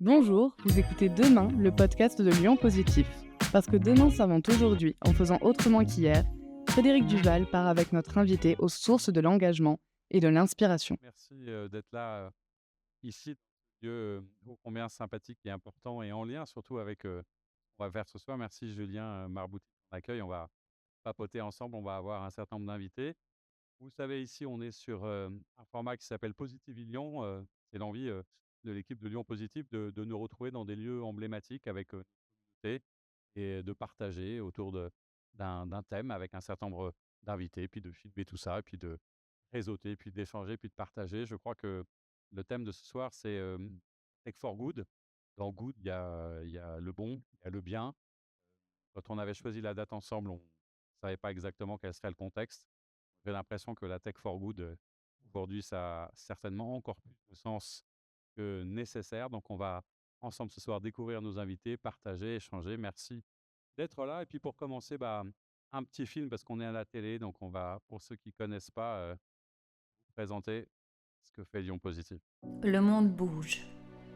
Bonjour, vous écoutez Demain, le podcast de Lyon Positif. Parce que demain s'invente aujourd'hui en faisant autrement qu'hier, Frédéric Duval part avec notre invité aux sources de l'engagement et de l'inspiration. Merci d'être là ici, dans un lieu ô combien sympathique et important et en lien surtout avec on va faire ce soir. Merci Julien Marbouti pour l'accueil. On va papoter ensemble, on va avoir un certain nombre d'invités. Vous savez, ici, on est sur un format qui s'appelle Positive Lyon. C'est l'envie de l'équipe de Lyon Positif de nous retrouver dans des lieux emblématiques avec notre communauté et de partager autour d'un thème avec un certain nombre d'invités, puis de filmer tout ça, et puis de réseauter, puis d'échanger, puis de partager. Je crois que le thème de ce soir, c'est Tech for Good. Dans Good, il y a le bon, il y a le bien. Quand on avait choisi la date ensemble, on ne savait pas exactement quel serait le contexte. J'ai l'impression que la Tech for Good, aujourd'hui, ça a certainement encore plus de sens que nécessaire. Donc, on va ensemble ce soir découvrir nos invités, partager, échanger. Merci d'être là. Et puis, pour commencer, un petit film parce qu'on est à la télé. Donc, on va, pour ceux qui ne connaissent pas, présenter ce que fait Lyon Positif. Le monde bouge,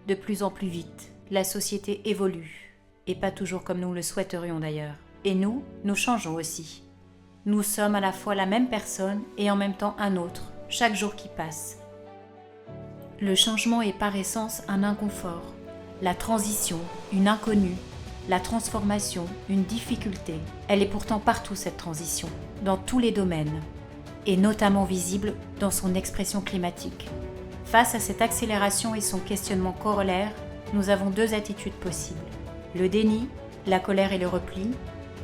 de plus en plus vite. La société évolue, et pas toujours comme nous le souhaiterions d'ailleurs. Et nous changeons aussi. Nous sommes à la fois la même personne et en même temps un autre, chaque jour qui passe. Le changement est par essence un inconfort, la transition, une inconnue, la transformation, une difficulté. Elle est pourtant partout cette transition, dans tous les domaines, et notamment visible dans son expression climatique. Face à cette accélération et son questionnement corollaire, nous avons deux attitudes possibles. Le déni, la colère et le repli,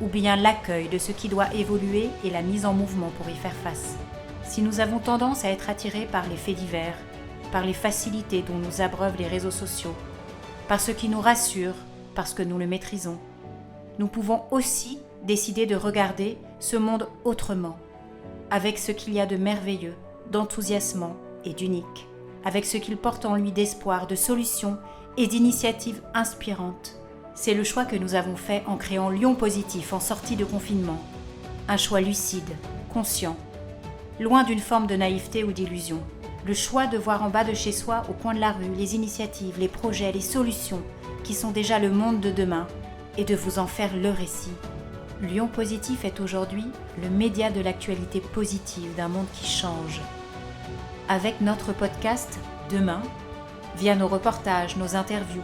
ou bien l'accueil de ce qui doit évoluer et la mise en mouvement pour y faire face. Si nous avons tendance à être attirés par les faits divers, par les facilités dont nous abreuvent les réseaux sociaux, par ce qui nous rassure, parce que nous le maîtrisons, nous pouvons aussi décider de regarder ce monde autrement, avec ce qu'il y a de merveilleux, d'enthousiasmant et d'unique, avec ce qu'il porte en lui d'espoir, de solutions et d'initiatives inspirantes. C'est le choix que nous avons fait en créant Lyon Positif en sortie de confinement. Un choix lucide, conscient, loin d'une forme de naïveté ou d'illusion. Le choix de voir en bas de chez soi, au coin de la rue, les initiatives, les projets, les solutions qui sont déjà le monde de demain et de vous en faire le récit. Lyon Positif est aujourd'hui le média de l'actualité positive d'un monde qui change. Avec notre podcast Demain, via nos reportages, nos interviews,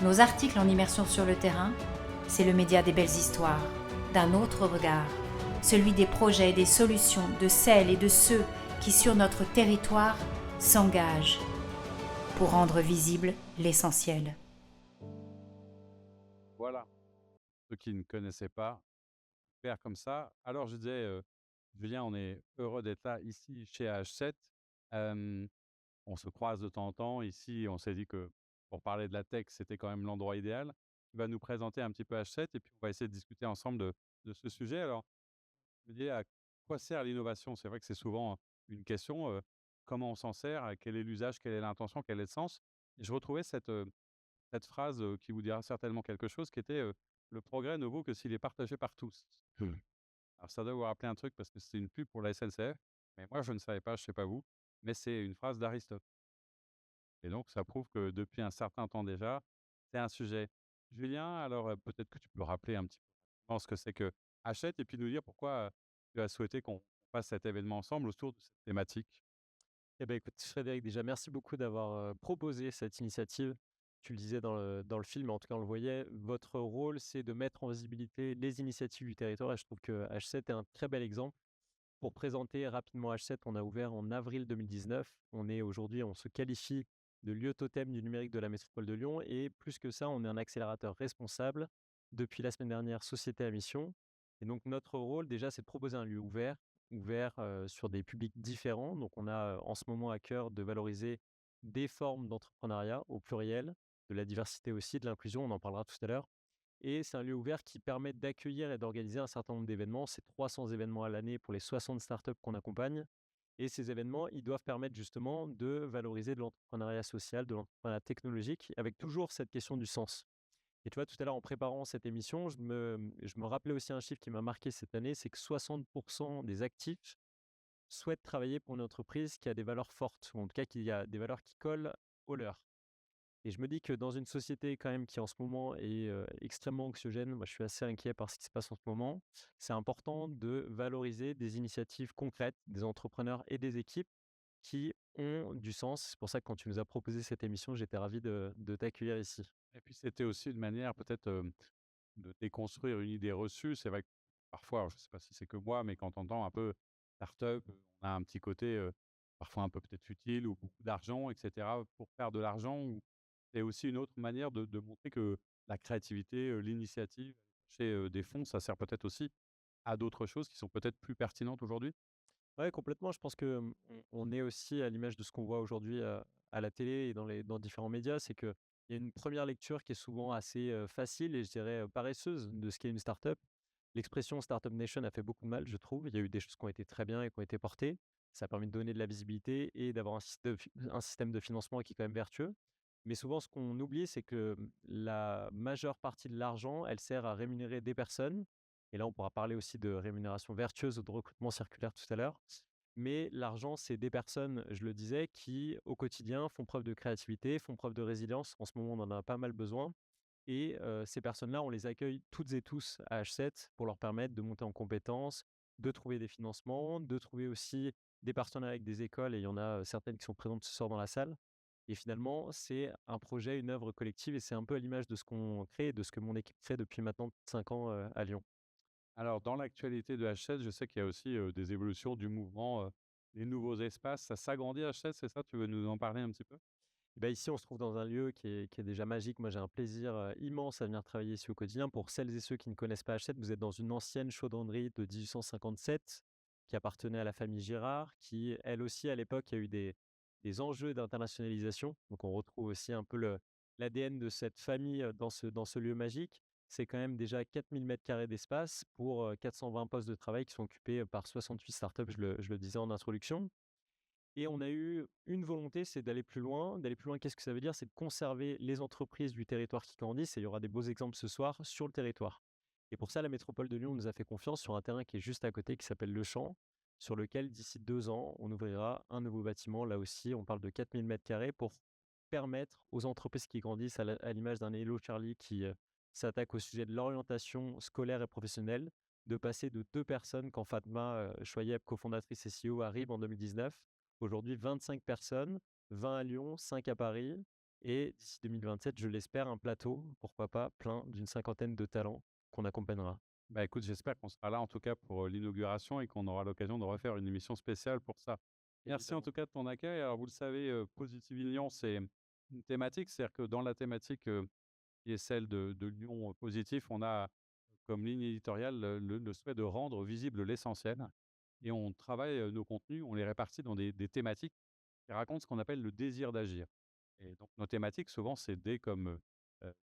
nos articles en immersion sur le terrain, c'est le média des belles histoires, d'un autre regard, celui des projets et des solutions de celles et de ceux qui, sur notre territoire, s'engagent pour rendre visible l'essentiel. Voilà, ceux qui ne connaissaient pas, faire comme ça. Alors, je disais, Julien, on est heureux d'être là ici chez H7. Euh, On se croise de temps en temps. Ici, on s'est dit que pour parler de la tech, c'était quand même l'endroit idéal. Tu vas nous présenter un petit peu H7 et puis on va essayer de discuter ensemble de ce sujet. Alors, je me disais, à quoi sert l'innovation? C'est vrai que c'est souvent une question. Comment on s'en sert? Quel est l'usage? Quelle est l'intention? Quel est le sens? Et je retrouvais cette phrase qui vous dira certainement quelque chose, qui était le progrès ne vaut que s'il est partagé par tous. Alors, ça doit vous rappeler un truc parce que c'est une pub pour la SNCF. Mais moi, je ne savais pas, je ne sais pas vous, mais c'est une phrase d'Aristote. Et donc, ça prouve que depuis un certain temps déjà, c'est un sujet. Julien, alors peut-être que tu peux rappeler un petit peu ce que c'est que Hachette et puis nous dire pourquoi tu as souhaité qu'on fasse cet événement ensemble autour de cette thématique. Eh ben, écoute, Frédéric, déjà, merci beaucoup d'avoir proposé cette initiative. Tu le disais dans le film, mais en tout cas, on le voyait. Votre rôle, c'est de mettre en visibilité les initiatives du territoire. Et je trouve que H7 est un très bel exemple. Pour présenter rapidement H7, on a ouvert en avril 2019. On est aujourd'hui, on se qualifie de lieu totem du numérique de la métropole de Lyon. Et plus que ça, on est un accélérateur responsable. Depuis la semaine dernière, société à mission. Et donc, notre rôle, déjà, c'est de proposer un lieu ouvert sur des publics différents. Donc, on a en ce moment à cœur de valoriser des formes d'entrepreneuriat au pluriel, de la diversité aussi, de l'inclusion, on en parlera tout à l'heure. Et c'est un lieu ouvert qui permet d'accueillir et d'organiser un certain nombre d'événements. C'est 300 événements à l'année pour les 60 startups qu'on accompagne. Et ces événements, ils doivent permettre justement de valoriser de l'entrepreneuriat social, de l'entrepreneuriat technologique, avec toujours cette question du sens. Et tu vois, tout à l'heure, en préparant cette émission, je me rappelais aussi un chiffre qui m'a marqué cette année, c'est que 60% des actifs souhaitent travailler pour une entreprise qui a des valeurs fortes, ou en tout cas qui a des valeurs qui collent aux leurs. Et je me dis que dans une société quand même qui en ce moment est extrêmement anxiogène, moi je suis assez inquiet par ce qui se passe en ce moment, c'est important de valoriser des initiatives concrètes, des entrepreneurs et des équipes qui ont du sens. C'est pour ça que quand tu nous as proposé cette émission, j'étais ravi de t'accueillir ici. Et puis c'était aussi une manière peut-être, de déconstruire une idée reçue. C'est vrai que parfois, alors je ne sais pas si c'est que moi, mais quand on entend un peu start-up, on a un petit côté, parfois un peu peut-être futile ou beaucoup d'argent et cetera pour faire de l'argent ou c'est aussi une autre manière de montrer que la créativité, l'initiative, chez des fonds, ça sert peut-être aussi à d'autres choses qui sont peut-être plus pertinentes aujourd'hui? Ouais, complètement. Je pense que on est aussi à l'image de ce qu'on voit aujourd'hui à la télé et dans différents médias, c'est qu'il y a une première lecture qui est souvent assez facile et je dirais paresseuse de ce qu'est une startup. L'expression Startup Nation a fait beaucoup de mal, je trouve. Il y a eu des choses qui ont été très bien et qui ont été portées. Ça a permis de donner de la visibilité et d'avoir un système de financement qui est quand même vertueux. Mais souvent, ce qu'on oublie, c'est que la majeure partie de l'argent, elle sert à rémunérer des personnes. Et là, on pourra parler aussi de rémunération vertueuse ou de recrutement circulaire tout à l'heure. Mais l'argent, c'est des personnes, je le disais, qui au quotidien font preuve de créativité, font preuve de résilience. En ce moment, on en a pas mal besoin. Et ces personnes-là, on les accueille toutes et tous à H7 pour leur permettre de monter en compétences, de trouver des financements, de trouver aussi des partenariats avec des écoles et il y en a, certaines qui sont présentes ce soir dans la salle. Et finalement, c'est un projet, une œuvre collective et c'est un peu à l'image de ce qu'on crée et de ce que mon équipe fait depuis maintenant 5 ans, à Lyon. Alors dans l'actualité de H7, je sais qu'il y a aussi, des évolutions du mouvement, les nouveaux espaces. Ça s'agrandit H7, c'est ça? Tu veux nous en parler un petit peu? Et bah, ici, on se trouve dans un lieu qui est déjà magique. Moi, j'ai un plaisir, immense à venir travailler ici au quotidien. Pour celles et ceux qui ne connaissent pas Hachette, vous êtes dans une ancienne chaudronnerie de 1857 qui appartenait à la famille Girard, qui, elle aussi, à l'époque, a eu des enjeux d'internationalisation. Donc, on retrouve aussi un peu l'ADN de cette famille dans ce lieu magique. C'est quand même déjà 4000 mètres carrés d'espace pour 420 postes de travail qui sont occupés par 68 startups, je le disais en introduction. Et on a eu une volonté, c'est d'aller plus loin. D'aller plus loin, qu'est-ce que ça veut dire? C'est de conserver les entreprises du territoire qui grandissent et il y aura des beaux exemples ce soir sur le territoire. Et pour ça, la métropole de Lyon nous a fait confiance sur un terrain qui est juste à côté, qui s'appelle Le Champ, sur lequel d'ici 2 ans, on ouvrira un nouveau bâtiment. Là aussi, on parle de 4000 mètres carrés pour permettre aux entreprises qui grandissent, à l'image d'un Hello Charlie qui s'attaque au sujet de l'orientation scolaire et professionnelle, de passer de 2 personnes quand Fatma Choyeb, cofondatrice et CEO, arrive en 2019. Aujourd'hui, 25 personnes, 20 à Lyon, 5 à Paris. Et d'ici 2027, je l'espère, un plateau, pourquoi pas, plein d'une cinquantaine de talents qu'on accompagnera. Bah, écoute, j'espère qu'on sera là en tout cas pour, l'inauguration et qu'on aura l'occasion de refaire une émission spéciale pour ça. Merci en Évidemment. tout cas de ton accueil. Alors vous le savez, Positive Lyon, c'est une thématique, c'est-à-dire que dans la thématique, qui est celle de Lyon Positif, on a comme ligne éditoriale le souhait de rendre visible l'essentiel et on travaille, nos contenus, on les répartit dans des thématiques qui racontent ce qu'on appelle le désir d'agir et donc nos thématiques souvent c'est D comme,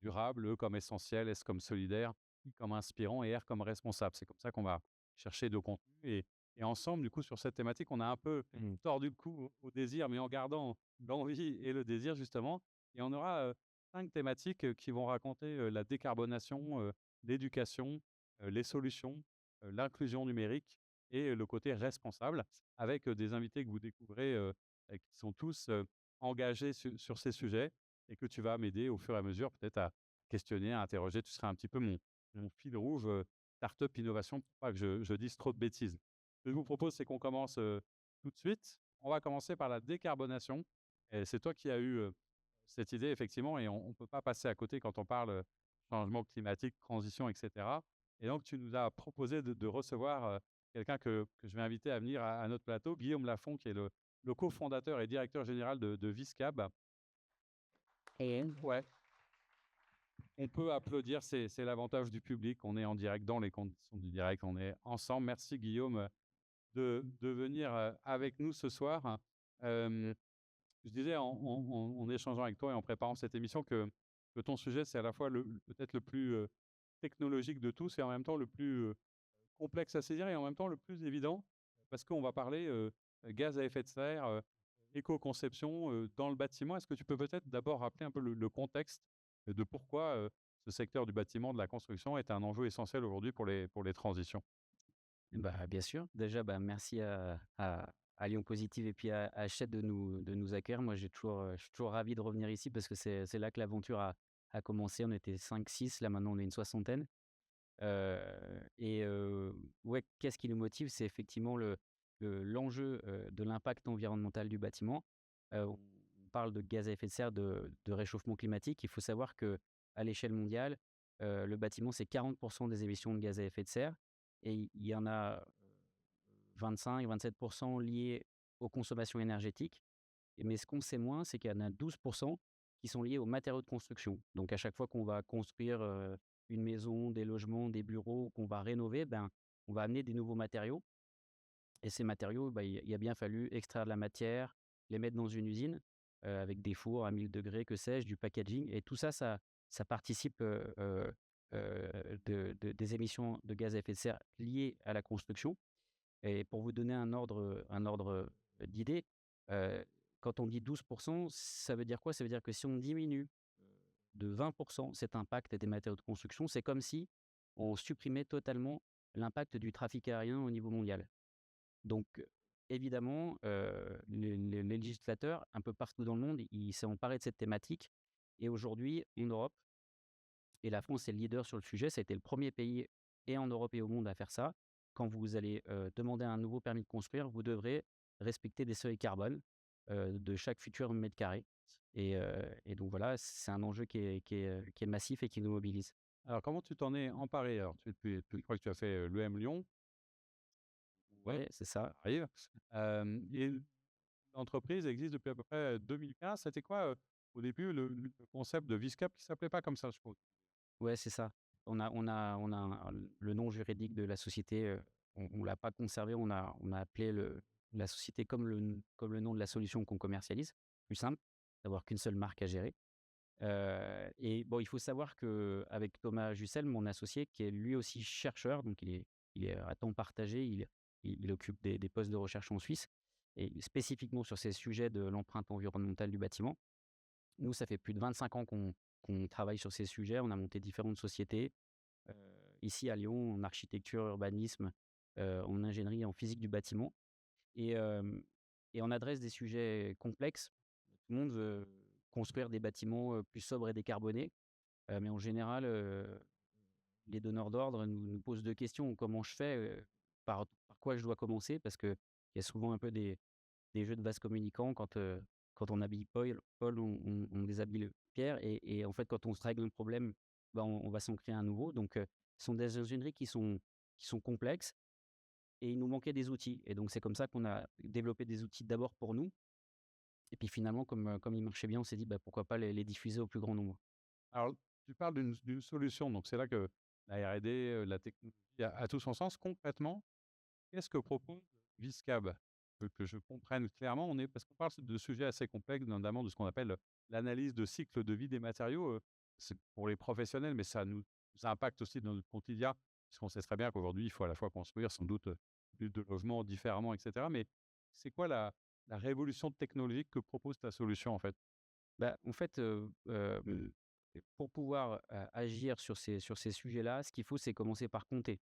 durable, E comme essentiel, S comme solidaire, I comme inspirant et R comme responsable. C'est comme ça qu'on va chercher nos contenus et ensemble du coup sur cette thématique, on a un peu Mmh. tordu le cou au désir, mais en gardant l'envie et le désir justement et on aura, 5 thématiques, qui vont raconter, la décarbonation, l'éducation, les solutions, l'inclusion numérique et le côté responsable avec, des invités que vous découvrez, qui sont tous, engagés sur ces sujets et que tu vas m'aider au fur et à mesure peut-être à questionner, à interroger. Tu seras un petit peu mon fil rouge, start-up innovation pour pas que je dise trop de bêtises. Ce que je vous propose, c'est qu'on commence, tout de suite. On va commencer par la décarbonation et c'est toi qui as eu, cette idée effectivement et on ne peut pas passer à côté quand on parle, changement climatique, transition et cetera et donc tu nous as proposé de recevoir, quelqu'un que je vais inviter à venir à notre plateau, Guillaume Lafont qui est le cofondateur et directeur général de Viscab. Ouais, on peut applaudir, c'est l'avantage du public. On est en direct dans les conditions du direct, on est ensemble. Merci Guillaume, de venir, avec nous ce soir. Hem, je disais en échangeant avec toi et en préparant cette émission que ton sujet, c'est à la fois peut-être le plus, technologique de tous et en même temps le plus, complexe à saisir et en même temps le plus évident. Parce qu'on va parler, gaz à effet de serre, éco-conception, dans le bâtiment. Est-ce que tu peux peut-être d'abord rappeler un peu le contexte de pourquoi, ce secteur du bâtiment, de la construction est un enjeu essentiel aujourd'hui pour les transitions? Bah, bien sûr. Déjà, bah, merci à à Lyon Positive et puis à Hachette de nous accueillir. Moi, je suis toujours ravi de revenir ici parce que c'est là que l'aventure a commencé. On était 5, 6, là maintenant on est une soixantaine. Heu ouais, qu'est-ce qui nous motive? C'est effectivement l'enjeu, de l'impact environnemental du bâtiment. On parle de gaz à effet de serre, de réchauffement climatique. Il faut savoir que à l'échelle mondiale, le bâtiment, c'est 40 des émissions de gaz à effet de serre et il y en a 25-27 liés aux consommations énergétiques. Mais ce qu'on sait moins, c'est qu'il y en a 12 qui sont liés aux matériaux de construction. Donc à chaque fois qu'on va construire, une maison, des logements, des bureaux, qu'on va rénover, ben, on va amener des nouveaux matériaux et ces matériaux, bah, il a bien fallu extraire de la matière, les mettre dans une usine, avec des fours à 1000 degrés, que sais-je, du packaging et tout ça, ça participe, des émissions de gaz à effet de serre liées à la construction. Et pour vous donner un ordre, d'idée, heu, quand on dit 12, ça veut dire quoi? Ça veut dire que si on diminue, de 20 cet impact des matériaux de construction, c'est comme si on supprimait totalement l'impact du trafic aérien au niveau mondial. Donc, évidemment, les législateurs, un peu partout dans le monde, ils s'est emparé de cette thématique et aujourd'hui, en Europe et la France est le leader sur le sujet. Ça a été le premier pays et en Europe et au monde à faire ça. Quand vous allez, demander un nouveau permis de construire, vous devrez respecter des seuils carbone, de chaque futur mètre carré et donc voilà, c'est un enjeu qui est massif et qui nous mobilise. Alors, comment tu t'en es emparé? Alors, je crois que tu as fait l'EM Lyon, ouais, Ouais, c'est ça. ça arrive. Et l'entreprise existe depuis à peu près 2015. C'était quoi au début le concept de Viscap qui s'appelait pas comme ça, je crois? Ouais, c'est ça. On a le nom juridique de la société, on l'a pas conservé, on a appelé la société comme le nom de la solution qu'on commercialise, plus simple, d'avoir qu'une seule marque à gérer. Et bon, il faut savoir qu'avec Thomas Jussel, mon associé, qui est lui aussi chercheur, donc il est à temps partagé, il occupe des postes de recherche en Suisse et spécifiquement sur ces sujets de l'empreinte environnementale du bâtiment. Nous, ça fait plus de 25 ans qu'on travaille sur ces sujets. On a monté différentes sociétés, heu, ici à Lyon, en architecture, urbanisme, en ingénierie, en physique du bâtiment et et on adresse des sujets complexes. Tout le monde veut construire des bâtiments, plus sobres et décarbonés, mais en général, les donneurs d'ordre nous posent 2 questions. Comment je fais, par quoi je dois commencer? Parce qu'il y a souvent un peu des jeux de vases communicants quand on habille Paul, on déshabille Pierre et en fait, quand on se règle un problème, bah, on va s'en créer un nouveau donc ce sont des ingénieries qui sont complexes et il nous manquait des outils et donc c'est comme ça qu'on a développé des outils d'abord pour nous et puis finalement comme ils marchaient bien, on s'est dit: «Bah, pourquoi pas les diffuser au plus grand nombre?» Alors, tu parles d'une solution, donc c'est là que la R&D, la technologie a tout son sens. Concrètement, qu'est-ce que propose Viscab? Que je comprenne clairement, parce qu'on parle de sujets assez complexes, notamment de ce qu'on appelle l'analyse de cycle de vie des matériaux. C'est pour les professionnels, mais ça impacte aussi dans notre quotidien, puisqu'on sait très bien qu'aujourd'hui, il faut à la fois construire sans doute plus de logements différemment, etc. Mais c'est quoi la révolution technologique que propose ta solution, en fait? Bah, en fait, pour pouvoir, agir sur ces sujets-là, ce qu'il faut, c'est commencer par compter.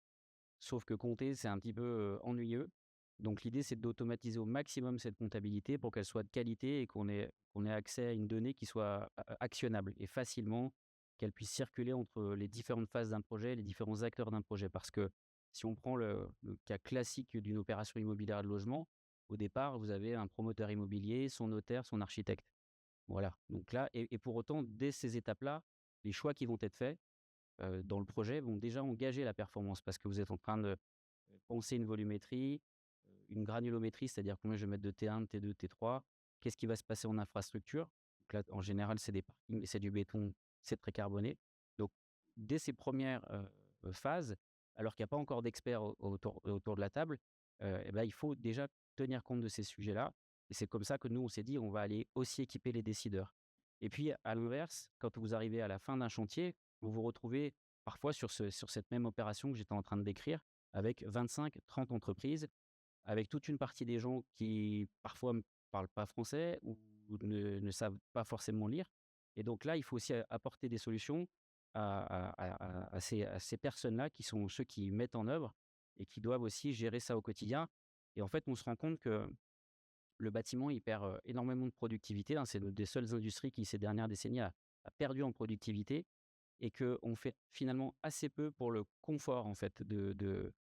Sauf que compter, c'est un petit peu, ennuyeux. Donc l'idée, c'est d'automatiser au maximum cette comptabilité pour qu'elle soit de qualité et qu'on ait accès à une donnée qui soit actionnable et facilement, qu'elle puisse circuler entre les différentes phases d'un projet, les différents acteurs d'un projet. Parce que si on prend le cas classique d'une opération immobilière de logement, au départ, vous avez un promoteur immobilier, son notaire, son architecte. Voilà, donc là et pour autant, dès ces étapes-là, les choix qui vont être faits, dans le projet vont déjà engager la performance parce que vous êtes en train de penser une volumétrie, une granulométrie, c'est-à-dire combien je vais mettre de T1, de T2, T3. Qu'est-ce qui va se passer en infrastructure? Donc là, en général, c'est des parkings et c'est du béton, c'est très carboné. Donc dès ces premières, phases, alors qu'il n'y a pas encore d'experts autour de la table, et bah, il faut déjà tenir compte de ces sujets-là et c'est comme ça que nous, on s'est dit: «On va aller aussi équiper les décideurs» et puis à l'inverse, quand vous arrivez à la fin d'un chantier, vous vous retrouvez parfois sur cette même opération que j'étais en train de décrire avec 25-30 entreprises, avec toute une partie des gens qui parfois ne parlent pas français ou ne savent pas forcément lire et donc là, il faut aussi apporter des solutions à ces personnes-là qui sont ceux qui mettent en œuvre et qui doivent aussi gérer ça au quotidien et en fait, on se rend compte que le bâtiment, il perd énormément de productivité, hein. C'est une des seules industries qui, ces dernières décennies, a perdu en productivité et qu'on fait finalement assez peu pour le confort, en fait, de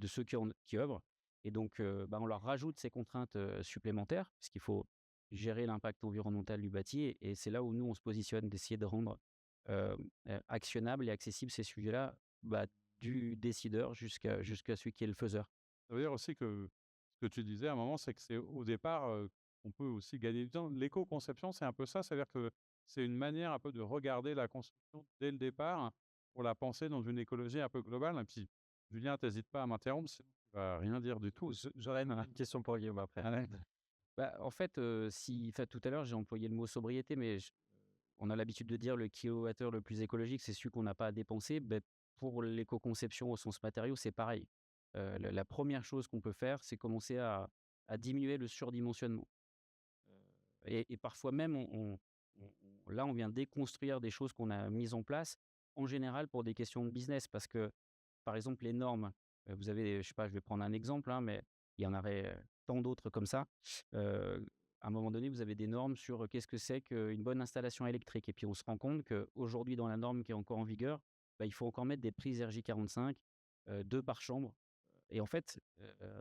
ceux qui œuvrent. Et donc, on leur rajoute ces contraintes supplémentaires, parce qu'il faut gérer l'impact environnemental du bâti. Et c'est là où nous, on se positionne, d'essayer de rendre actionnables et accessibles ces sujets-là, bah, du décideur jusqu'à celui qui est le faiseur. Ça veut dire aussi que ce que tu disais à un moment, c'est que c'est au départ, on peut aussi gagner du temps. L'éco-conception, c'est un peu ça? C'est-à-dire que c'est une manière un peu de regarder la construction dès le départ pour la penser dans une écologie un peu globale? Et puis, Julien, tu pas à m'interrompre, sinon tu vas rien dire du tout. J'aurais une question pour Guillaume après. Ah ouais? Bah, en fait, tout à l'heure, j'ai employé le mot sobriété, mais on a l'habitude de dire le kilowattheure le plus écologique, c'est celui qu'on n'a pas à dépenser. Beh, pour l'éco-conception au sens matériau, c'est pareil. La 1re chose qu'on peut faire, c'est commencer à diminuer le surdimensionnement. Et parfois même, là, on vient déconstruire des choses qu'on a mises en place, en général pour des questions de business. Parce que, par exemple, les normes, vous avez, je sais pas, je vais prendre un exemple, hein, mais il y en aurait tant d'autres comme ça. Heu, à un moment donné, vous avez des normes sur qu'est-ce que c'est qu'une bonne installation électrique. Et puis on se rend compte qu'aujourd'hui, dans la norme qui est encore en vigueur, il faut encore mettre des prises RJ45, 2 par chambre. Et en fait,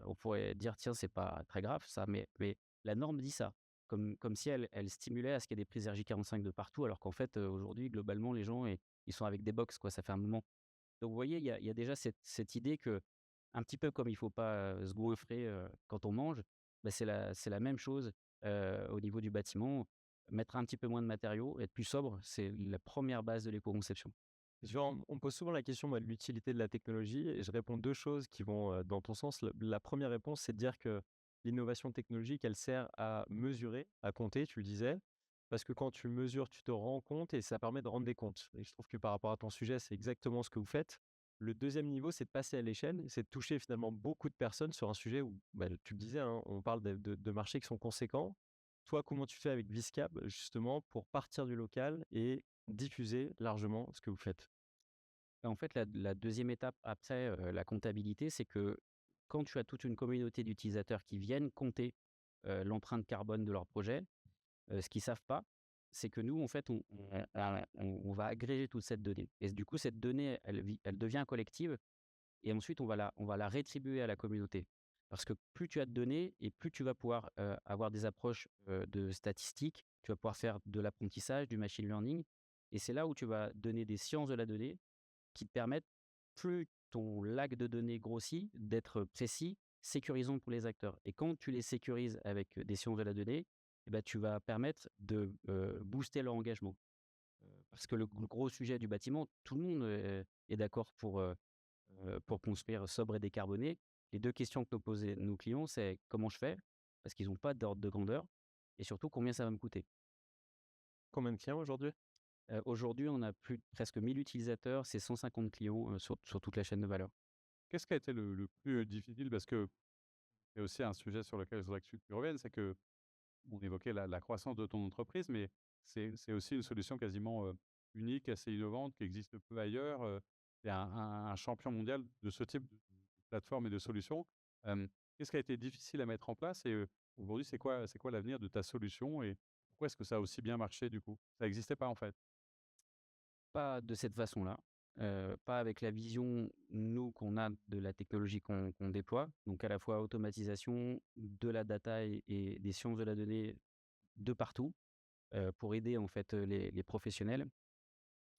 on pourrait dire: «Tiens, c'est pas très grave ça», mais la norme dit ça. Comme si elle stimulait à ce qu'il y ait des prises RJ45 de partout, alors qu'en fait, aujourd'hui, globalement, les gens, ils sont avec des box, quoi, ça fait un moment. Donc vous voyez, il y a déjà cette idée que, un petit peu comme il faut pas, se goinfrer, quand on mange, c'est la même chose, au niveau du bâtiment. Mettre un petit peu moins de matériaux, être plus sobre, c'est la première base de l'éco-conception. On me pose souvent la question, moi, de l'utilité de la technologie, et je réponds deux choses qui vont dans ton sens. La première réponse, c'est de dire que l'innovation technologique, elle sert à mesurer, à compter, tu le disais, parce que quand tu mesures, tu te rends compte et ça permet de rendre des comptes. Et je trouve que par rapport à ton sujet, c'est exactement ce que vous faites. Le deuxième niveau, c'est de passer à l'échelle, c'est de toucher finalement beaucoup de personnes sur un sujet où, bah, tu le disais, hein, on parle de marchés qui sont conséquents. Toi, comment tu fais avec Viscap, justement, pour partir du local et diffuser largement ce que vous faites? En fait, la 2e étape après, la comptabilité, c'est que quand tu as toute une communauté d'utilisateurs qui viennent compter, l'empreinte carbone de leur projet, ce qu'ils savent pas, c'est que nous, en fait, on va agréger toute cette donnée. Et du coup, cette donnée, elle devient collective. Et ensuite, on va la rétribuer à la communauté. Parce que plus tu as de données et plus tu vas pouvoir, avoir des approches, de statistiques, tu vas pouvoir faire de l'apprentissage, du machine learning. Et c'est là où tu vas donner des sciences de la donnée qui te permettent, plus ton lac de données grossit, d'être précis, sécurisant pour les acteurs. Et quand tu les sécurises avec des sciences de la donnée, eh ben, tu vas permettre de booster leur engagement. Parce que le gros sujet du bâtiment, tout le monde est d'accord pour construire sobre et décarboné. Les 2 questions que nous posent nos clients, c'est: «Comment je fais?» Parce qu'ils n'ont pas d'ordre de grandeur, et surtout: «Combien ça va me coûter?» Combien de clients aujourd'hui? Aujourd'hui, on a plus de presque 1 000 utilisateurs, c'est 150 clients, sur toute la chaîne de valeur. Qu'est-ce qui a été le plus, difficile? Parce que c'est aussi un sujet sur lequel je voudrais que tu reviennes, c'est que on évoquait la croissance de ton entreprise, mais c'est aussi une solution quasiment, unique, assez innovante, qui existe peu ailleurs, tu un champion mondial de ce type de plateforme et de solution. Qu'est-ce qui a été difficile à mettre en place et aujourd'hui, c'est quoi l'avenir de ta solution et pourquoi est-ce que ça a aussi bien marché du coup? Ça existait pas en fait? Pas de cette façon-là, pas avec la vision, nous, qu'on a de la technologie qu'on déploie. Donc à la fois automatisation, de la data et des sciences de la donnée de partout, pour aider en fait, les professionnels.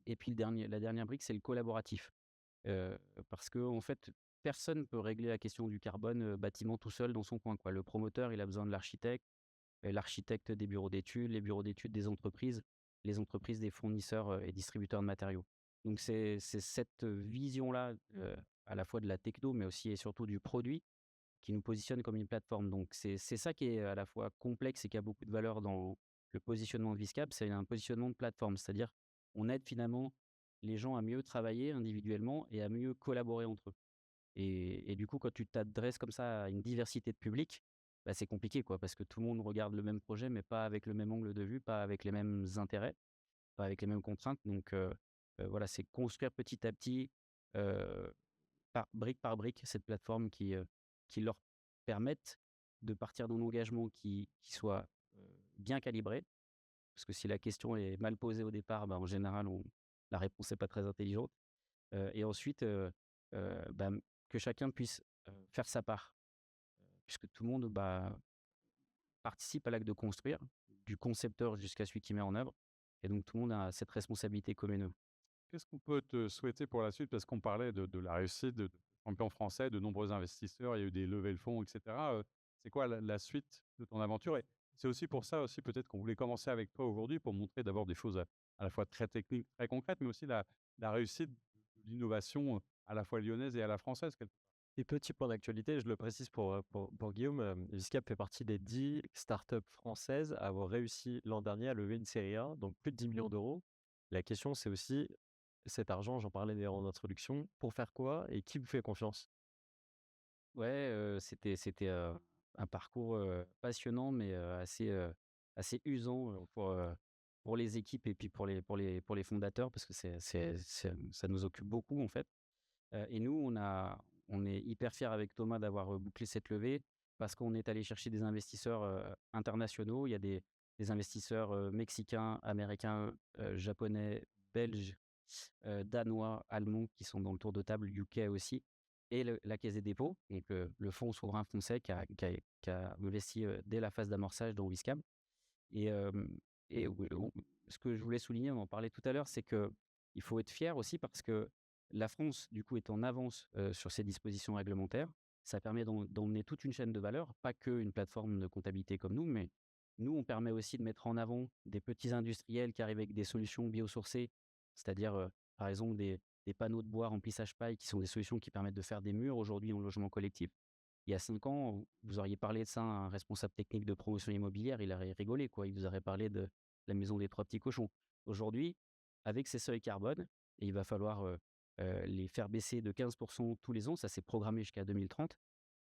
Et puis la dernière brique, c'est le collaboratif. Parce que en fait, personne ne peut régler la question du carbone, bâtiment tout seul dans son coin, quoi. Le promoteur, il a besoin de l'architecte, et l'architecte des bureaux d'études, les bureaux d'études des entreprises, les entreprises des fournisseurs, et distributeurs de matériaux. Donc c'est cette vision-là, à la fois de la techno, mais aussi et surtout du produit, qui nous positionne comme une plateforme. Donc c'est ça qui est à la fois complexe et qui a beaucoup de valeur dans le positionnement de Viscap, c'est un positionnement de plateforme. C'est-à-dire, on aide finalement les gens à mieux travailler individuellement et à mieux collaborer entre eux. Et du coup, quand tu t'adresses comme ça à une diversité de publics, c'est compliqué, quoi, parce que tout le monde regarde le même projet, mais pas avec le même angle de vue, pas avec les mêmes intérêts, pas avec les mêmes contraintes. Donc, voilà, c'est construire petit à petit, heu, par brique cette plateforme qui leur permette de partir d'un engagement qui soit bien calibré, parce que si la question est mal posée au départ, bah, en général, la réponse n'est pas très intelligente. Et ensuite, bah, que chacun puisse faire sa part, puisque tout le monde participe à l'acte de construire, du concepteur jusqu'à celui qui met en œuvre. Et donc tout le monde a cette responsabilité commune. Qu'est-ce qu'on peut te souhaiter pour la suite? Parce qu'on parlait de la réussite de champion français, de nombreux investisseurs, il y a eu des levées de fonds, et cetera. C'est quoi la suite de ton aventure? Et c'est aussi pour ça aussi peut-être qu'on voulait commencer avec toi aujourd'hui pour montrer d'abord des choses à la fois très techniques, très concrètes, mais aussi la réussite de l'innovation, à la fois lyonnaise et à la française quelque part. Et petit point d'actualité, je le précise pour Guillaume, Viscap fait partie des 10 startups françaises à avoir réussi l'an dernier à lever une série A, donc plus de 10 millions d'euros. La question, c'est aussi cet argent, j'en parlais d'ailleurs en introduction, pour faire quoi et qui vous fait confiance? Ouais, c'était un parcours passionnant, mais assez usant pour les équipes et puis pour les fondateurs, parce que ça nous occupe beaucoup en fait. Et nous, on est hyper fiers avec Thomas d'avoir bouclé cette levée, parce qu'on est allé chercher des investisseurs internationaux. Il y a des investisseurs mexicains, américains, japonais, belges, danois, allemands qui sont dans le tour de table, UK aussi, et la Caisse des dépôts, donc le fonds souverain français qui a investi dès la phase d'amorçage dans Wiscam. Et, ce que je voulais souligner, on en parlait tout à l'heure, c'est que il faut être fier aussi parce que la France, du coup, est en avance sur ces dispositions réglementaires. Ça permet d'emmener toute une chaîne de valeur, pas qu'une plateforme de comptabilité comme nous, mais nous, on permet aussi de mettre en avant des petits industriels qui arrivent avec des solutions biosourcées, c'est-à-dire, par exemple, des panneaux de bois remplissage paille qui sont des solutions qui permettent de faire des murs aujourd'hui en logement collectif. Il y a 5 ans, vous auriez parlé de ça à un responsable technique de promotion immobilière, il aurait rigolé, quoi. Il vous aurait parlé de la maison des 3 petits cochons. Aujourd'hui, avec ces seuils carbone, et il va falloir les faire baisser de 15% tous les ans, ça c'est programmé jusqu'à 2030.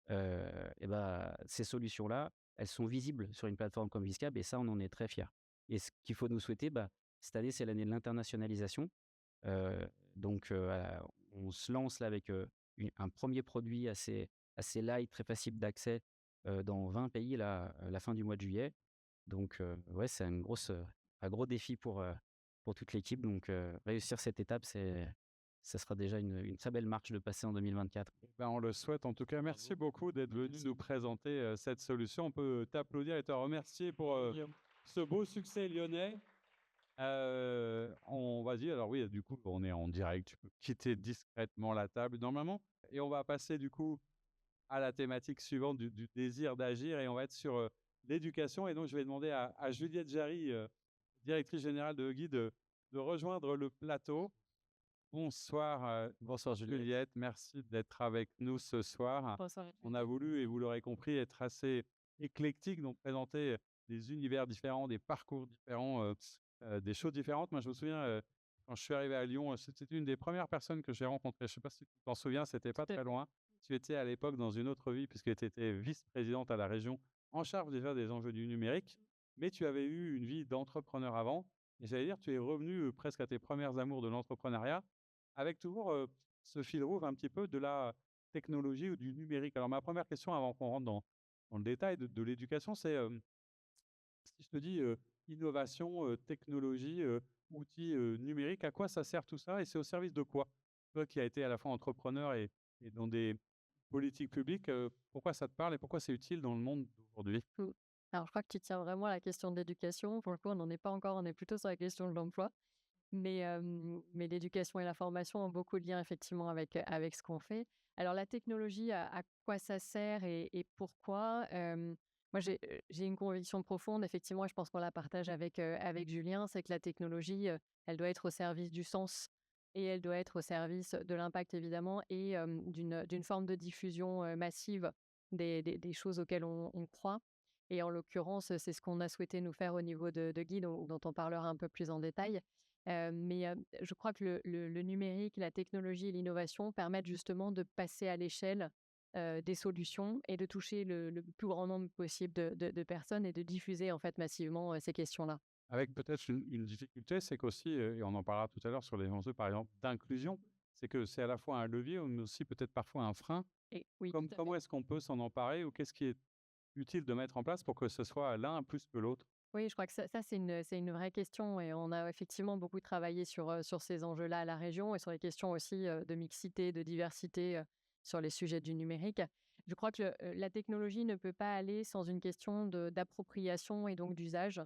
Et bah, ces solutions-là, elles sont visibles sur une plateforme comme Viscab, et ça, on en est très fiers. Et ce qu'il faut nous souhaiter, bah, cette année, c'est l'année de l'internationalisation. Heu, donc on se lance là avec un premier produit assez light, très facile d'accès dans 20 pays là, la fin du mois de juillet. Donc ouais, c'est un gros défi pour toute l'équipe. Donc réussir cette étape, ça sera déjà une très belle marche de passer en 2024. Ben, on le souhaite en tout cas. Merci beaucoup d'être venu nous présenter cette solution. On peut t'applaudir et te remercier pour ce beau succès lyonnais. On va dire, alors oui, du coup, on est en direct. Tu peux quitter discrètement la table normalement. Et on va passer du coup à la thématique suivante du désir d'agir et on va être sur l'éducation. Et donc, je vais demander à Juliette Jarry, directrice générale de Huggy, de rejoindre le plateau. Bonsoir, Bonsoir Juliette. Juliette. Merci d'être avec nous ce soir. Bonsoir. On a voulu, et vous l'aurez compris, être assez éclectique, donc présenter des univers différents, des parcours différents, des choses différentes. Moi, je me souviens, quand je suis arrivé à Lyon, c'était une des premières personnes que j'ai rencontrées. Je ne sais pas si tu t'en souviens, c'était pas très loin. Tu étais à l'époque dans une autre vie, puisque tu étais vice-présidente à la région, en charge déjà des enjeux du numérique, mais tu avais eu une vie d'entrepreneur avant. Et j'allais dire, tu es revenu presque à tes premières amours de l'entrepreneuriat, avec toujours ce fil rouge un petit peu de la technologie ou du numérique. Alors, ma première question, avant qu'on rentre dans le détail de l'éducation, c'est si je te dis innovation, technologie, outils numériques, à quoi ça sert tout ça et c'est au service de quoi? Toi qui as été à la fois entrepreneur et dans des politiques publiques, pourquoi ça te parle et pourquoi c'est utile dans le monde d'aujourd'hui? Mmh. Alors, je crois que tu tiens vraiment à la question de l'éducation. Pour le coup, on n'en est pas encore, on est plutôt sur la question de l'emploi. Mais l'éducation et la formation ont beaucoup de liens effectivement avec ce qu'on fait. Alors, la technologie, à quoi ça sert et pourquoi? Moi, j'ai une conviction profonde, effectivement, et je pense qu'on la partage avec Julien, c'est que la technologie, elle doit être au service du sens et elle doit être au service de l'impact, évidemment, et d'une forme de diffusion massive des choses auxquelles on croit. Et en l'occurrence, c'est ce qu'on a souhaité nous faire au niveau de Guy, dont on parlera un peu plus en détail. Je crois que le numérique, la technologie et l'innovation permettent justement de passer à l'échelle des solutions et de toucher le plus grand nombre possible de personnes et de diffuser en fait massivement ces questions-là. Avec peut-être une difficulté, c'est qu'aussi, et on en parlera tout à l'heure sur les enjeux, par exemple, d'inclusion, c'est que c'est à la fois un levier, mais aussi peut-être parfois un frein. Et oui, tout à fait. Comment est-ce qu'on peut s'en emparer ou qu'est-ce qui est utile de mettre en place pour que ce soit l'un plus que l'autre? Oui, je crois que ça c'est une vraie question et on a effectivement beaucoup travaillé sur ces enjeux-là à la région et sur les questions aussi, de mixité, de diversité, sur les sujets du numérique. Je crois que la technologie ne peut pas aller sans une question d'appropriation et donc d'usage.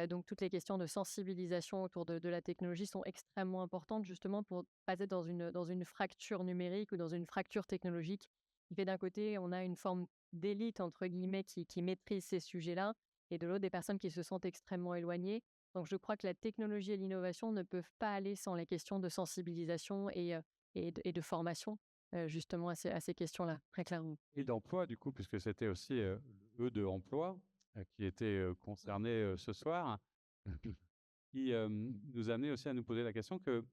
Donc toutes les questions de sensibilisation autour de la technologie sont extrêmement importantes justement pour pas être dans une fracture numérique ou dans une fracture technologique qui fait d'un côté, on a une forme «d'élite» entre guillemets qui maîtrise ces sujets-là et de l'autre, des personnes qui se sentent extrêmement éloignées. Donc je crois que la technologie et l'innovation ne peuvent pas aller sans les questions de sensibilisation et de formation, justement à ces questions-là, très clairement. Et d'emploi du coup, puisque c'était aussi, le E de emploi, qui était, concerné, ce soir, qui, nous amenait aussi à nous poser la question que,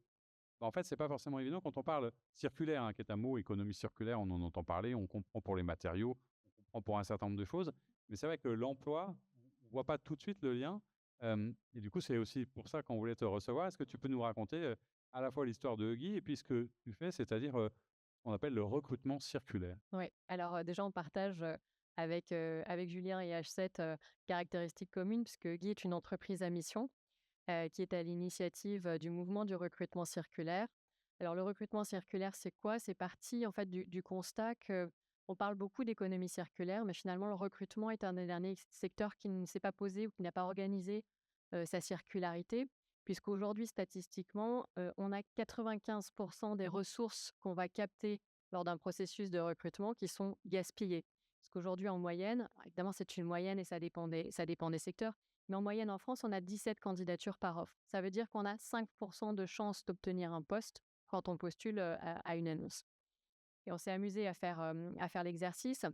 bah, en fait, c'est pas forcément évident quand on parle circulaire, hein, qui est un mot, économie circulaire, on en entend parler, on comprend pour les matériaux, on comprend pour un certain nombre de choses. Mais c'est vrai que l'emploi, on voit pas tout de suite le lien, et du coup, c'est aussi pour ça qu'on voulait te recevoir. Est-ce que tu peux nous raconter, à la fois l'histoire de Huggy et puis ce que tu fais, c'est-à-dire, qu'on appelle le recrutement circulaire? Ouais, alors, déjà on partage, avec Julien et H7, caractéristiques communes puisque Guy est une entreprise à mission, qui est à l'initiative, du mouvement du recrutement circulaire. Alors le recrutement circulaire, c'est quoi? C'est parti en fait du constat que on parle beaucoup d'économie circulaire, mais finalement le recrutement est un des derniers secteurs qui ne s'est pas posé ou qui n'a pas organisé, sa circularité. Puisqu'aujourd'hui statistiquement, on a 95 des ressources qu'on va capter lors d'un processus de recrutement qui sont gaspillées. Parce qu'aujourd'hui en moyenne, alors évidemment c'est une moyenne et ça dépend des secteurs, mais en moyenne, en France, on a 17 candidatures par offre. Ça veut dire qu'on a 5% de chances d'obtenir un poste quand on postule à une annonce. Et on s'est amusé à faire l'exercice.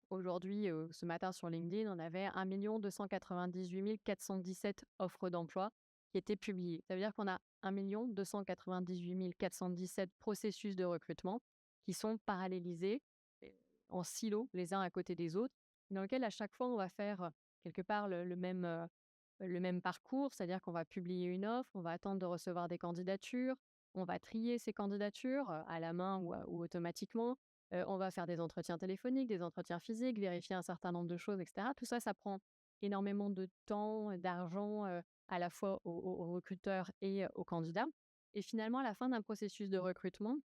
Aujourd'hui, ce matin sur LinkedIn, on avait 1 298 417 offres d'emploi qui étaient publiées. Ça veut dire qu'on a 1 298 417 processus de recrutement qui sont parallélisés euh, en silos les uns à côté des autres, dans lequel à chaque fois on va faire quelque part le même parcours, c'est-à-dire qu'on va publier une offre, on va attendre de recevoir des candidatures, on va trier ces candidatures à la main ou automatiquement, on va faire des entretiens téléphoniques, des entretiens physiques, vérifier un certain nombre de choses, etc. Tout ça, ça prend énormément de temps, d'argent, à la fois aux recruteurs et aux candidats. Et finalement, à la fin d'un processus de recrutement,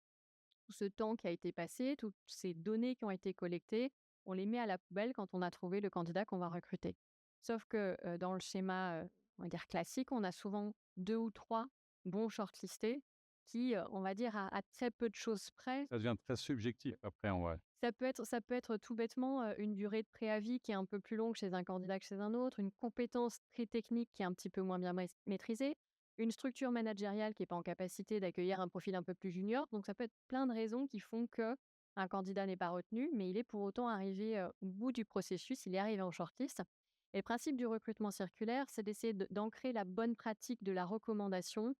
tout ce temps qui a été passé, toutes ces données qui ont été collectées, on les met à la poubelle quand on a trouvé le candidat qu'on va recruter. Sauf que dans le schéma, on va dire classique, on a souvent 2 ou 3 bons shortlistés qui, on va dire à très peu de choses près, Ça devient très subjectif après en vrai. ça peut être tout bêtement, une durée de préavis qui est un peu plus longue chez un candidat que chez un autre, une compétence très technique qui est un petit peu moins bien maîtrisée, une structure managériale qui est pas en capacité d'accueillir un profil un peu plus junior. Donc ça peut être plein de raisons qui font que un candidat n'est pas retenu, mais il est pour autant arrivé, au bout du processus, il est arrivé en shortlist. Et le principe du recrutement circulaire, c'est d'essayer d'ancrer la bonne pratique de la recommandation,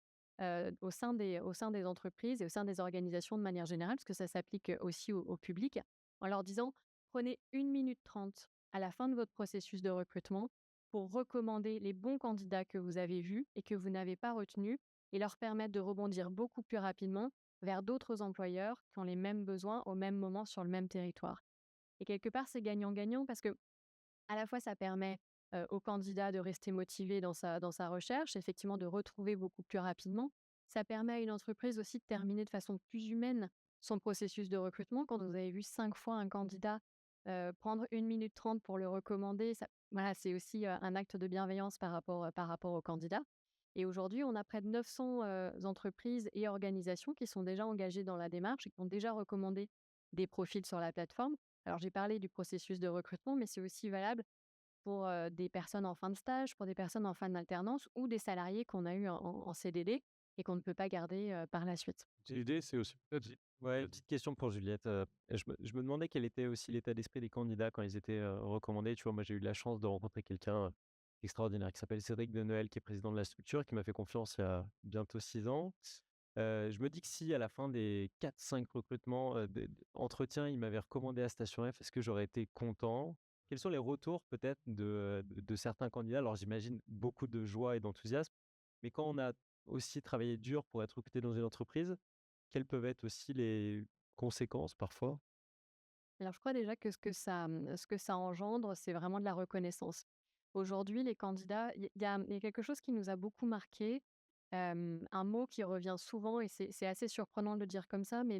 au sein des entreprises et au sein des organisations de manière générale, parce que ça s'applique, aussi au public, en leur disant: «Prenez 1 minute 30 à la fin de votre processus de recrutement pour recommander les bons candidats que vous avez vus et que vous n'avez pas retenus et leur permettre de rebondir beaucoup plus rapidement vers d'autres employeurs qui ont les mêmes besoins au même moment sur le même territoire». Et quelque part, c'est gagnant-gagnant parce que à la fois, ça permet, au candidat de rester motivé dans sa recherche, effectivement de retrouver beaucoup plus rapidement. Ça permet à une entreprise aussi de terminer de façon plus humaine son processus de recrutement. Quand vous avez vu 5 fois un candidat, prendre 1 minute 30 pour le recommander, ça voilà, c'est aussi, un acte de bienveillance par rapport au candidat. Et aujourd'hui, on a près de 900, entreprises et organisations qui sont déjà engagées dans la démarche et qui ont déjà recommandé des profils sur la plateforme. Alors j'ai parlé du processus de recrutement, mais c'est aussi valable pour, des personnes en fin de stage, pour des personnes en fin d'alternance ou des salariés qu'on a eu en CDD et qu'on ne peut pas garder, par la suite. L'idée, c'est aussi peut-être Ouais, petite question pour Juliette. Je me demandais quel était aussi l'état d'esprit des candidats quand ils étaient recommandés. Tu vois, moi, j'ai eu la chance de rencontrer quelqu'un extraordinaire qui s'appelle Cédric Denoël, qui est président de la structure, qui m'a fait confiance il y a bientôt 6 ans. Je me dis que si à la fin des 4-5 recrutements, entretiens, il m'avait recommandé à Station F, est-ce que j'aurais été content? Quels sont les retours peut-être de certains candidats? Alors j'imagine beaucoup de joie et d'enthousiasme, mais quand on a aussi travaillé dur pour être recruté dans une entreprise, quelles peuvent être aussi les conséquences parfois? Alors, je crois déjà que ce que ça engendre, c'est vraiment de la reconnaissance. Aujourd'hui, les candidats, il y a quelque chose qui nous a beaucoup marqué, un mot qui revient souvent, et c'est assez surprenant de le dire comme ça, mais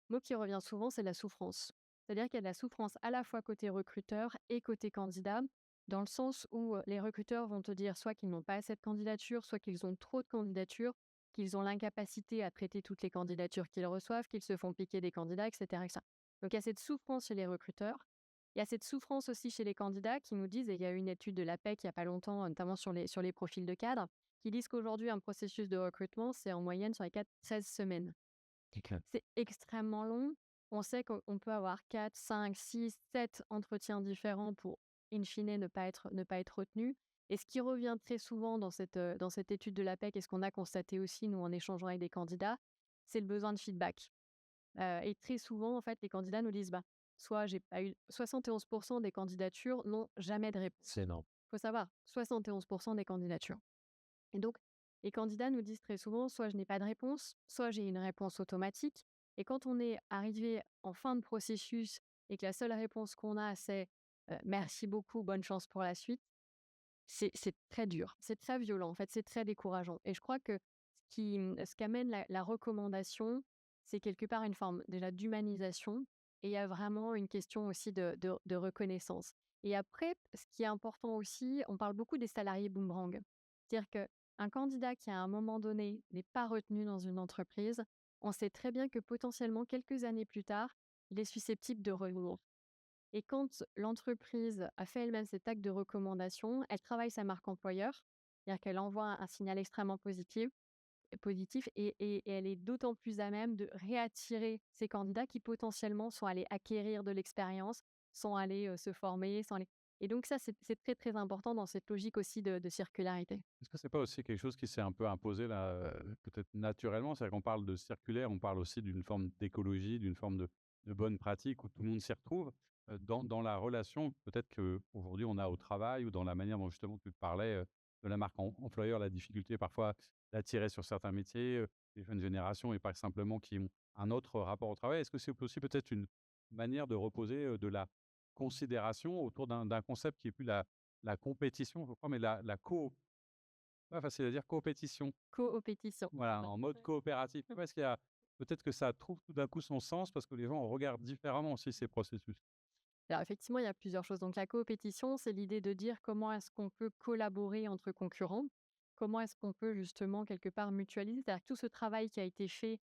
le mot qui revient souvent, c'est la souffrance. C'est-à-dire qu'il y a de la souffrance à la fois côté recruteur et côté candidat, dans le sens où les recruteurs vont te dire soit qu'ils n'ont pas assez de candidatures, soit qu'ils ont trop de candidatures, qu'ils ont l'incapacité à traiter toutes les candidatures qu'ils reçoivent, qu'ils se font piquer des candidats, etc., etc. Donc, il y a cette souffrance chez les recruteurs. Il y a cette souffrance aussi chez les candidats qui nous disent, et il y a eu une étude de l'APEC il n'y a pas longtemps, notamment sur les profils de cadres, qui disent qu'aujourd'hui, un processus de recrutement, c'est en moyenne sur les 13 semaines. C'est extrêmement long. On sait qu'on peut avoir 4, 5, 6, 7 entretiens différents pour, in fine, ne pas être retenu. Et ce qui revient très souvent dans cette étude de l'APEC, et ce qu'on a constaté aussi, nous, en échangeant avec des candidats, c'est le besoin de feedback. Et très souvent, en fait, les candidats nous disent, soit j'ai pas eu 71 des candidatures n'ont jamais de réponse. C'est énorme. Il faut savoir, 71 des candidatures. Et donc, les candidats nous disent très souvent, soit je n'ai pas de réponse, soit j'ai une réponse automatique. Et quand on est arrivé en fin de processus et que la seule réponse qu'on a, c'est merci beaucoup, bonne chance pour la suite, c'est très dur, c'est très violent, en fait, c'est très décourageant. Et je crois que ce qu'amène la recommandation, c'est quelque part une forme déjà d'humanisation, et il y a vraiment une question aussi de reconnaissance. Et après, ce qui est important aussi, on parle beaucoup des salariés boomerang. C'est-à-dire qu'un candidat qui, à un moment donné, n'est pas retenu dans une entreprise, on sait très bien que potentiellement, quelques années plus tard, il est susceptible de revenir. Et quand l'entreprise a fait elle-même cet acte de recommandation, elle travaille sa marque employeur, c'est-à-dire qu'elle envoie un signal extrêmement positif, et elle est d'autant plus à même de réattirer ces candidats qui potentiellement sont allés acquérir de l'expérience, sont allés se former, et donc ça, c'est très très important dans cette logique aussi de circularité. Est-ce que c'est pas aussi quelque chose qui s'est un peu imposé là, peut-être naturellement? C'est-à-dire qu'on parle de circulaire, on parle aussi d'une forme d'écologie, d'une forme de bonne pratique où tout le monde s'y retrouve. Dans la relation, peut-être qu'aujourd'hui on a au travail ou dans la manière dont justement tu parlais, de la marque employeur, la difficulté parfois d'attirer sur certains métiers, les jeunes générations et pas simplement qui ont un autre rapport au travail. Est-ce que c'est aussi peut-être une manière de reposer, de la considération autour d'un concept qui est plus la compétition, je crois, mais la ouais, facile à dire, compétition. Coopétition. Voilà, en mode coopératif. Parce qu'il y a peut-être que ça trouve tout d'un coup son sens parce que les gens regardent différemment aussi ces processus. Alors effectivement, il y a plusieurs choses. Donc la coopétition, c'est l'idée de dire comment est-ce qu'on peut collaborer entre concurrents, comment est-ce qu'on peut justement quelque part mutualiser, c'est-à-dire que tout ce travail qui a été fait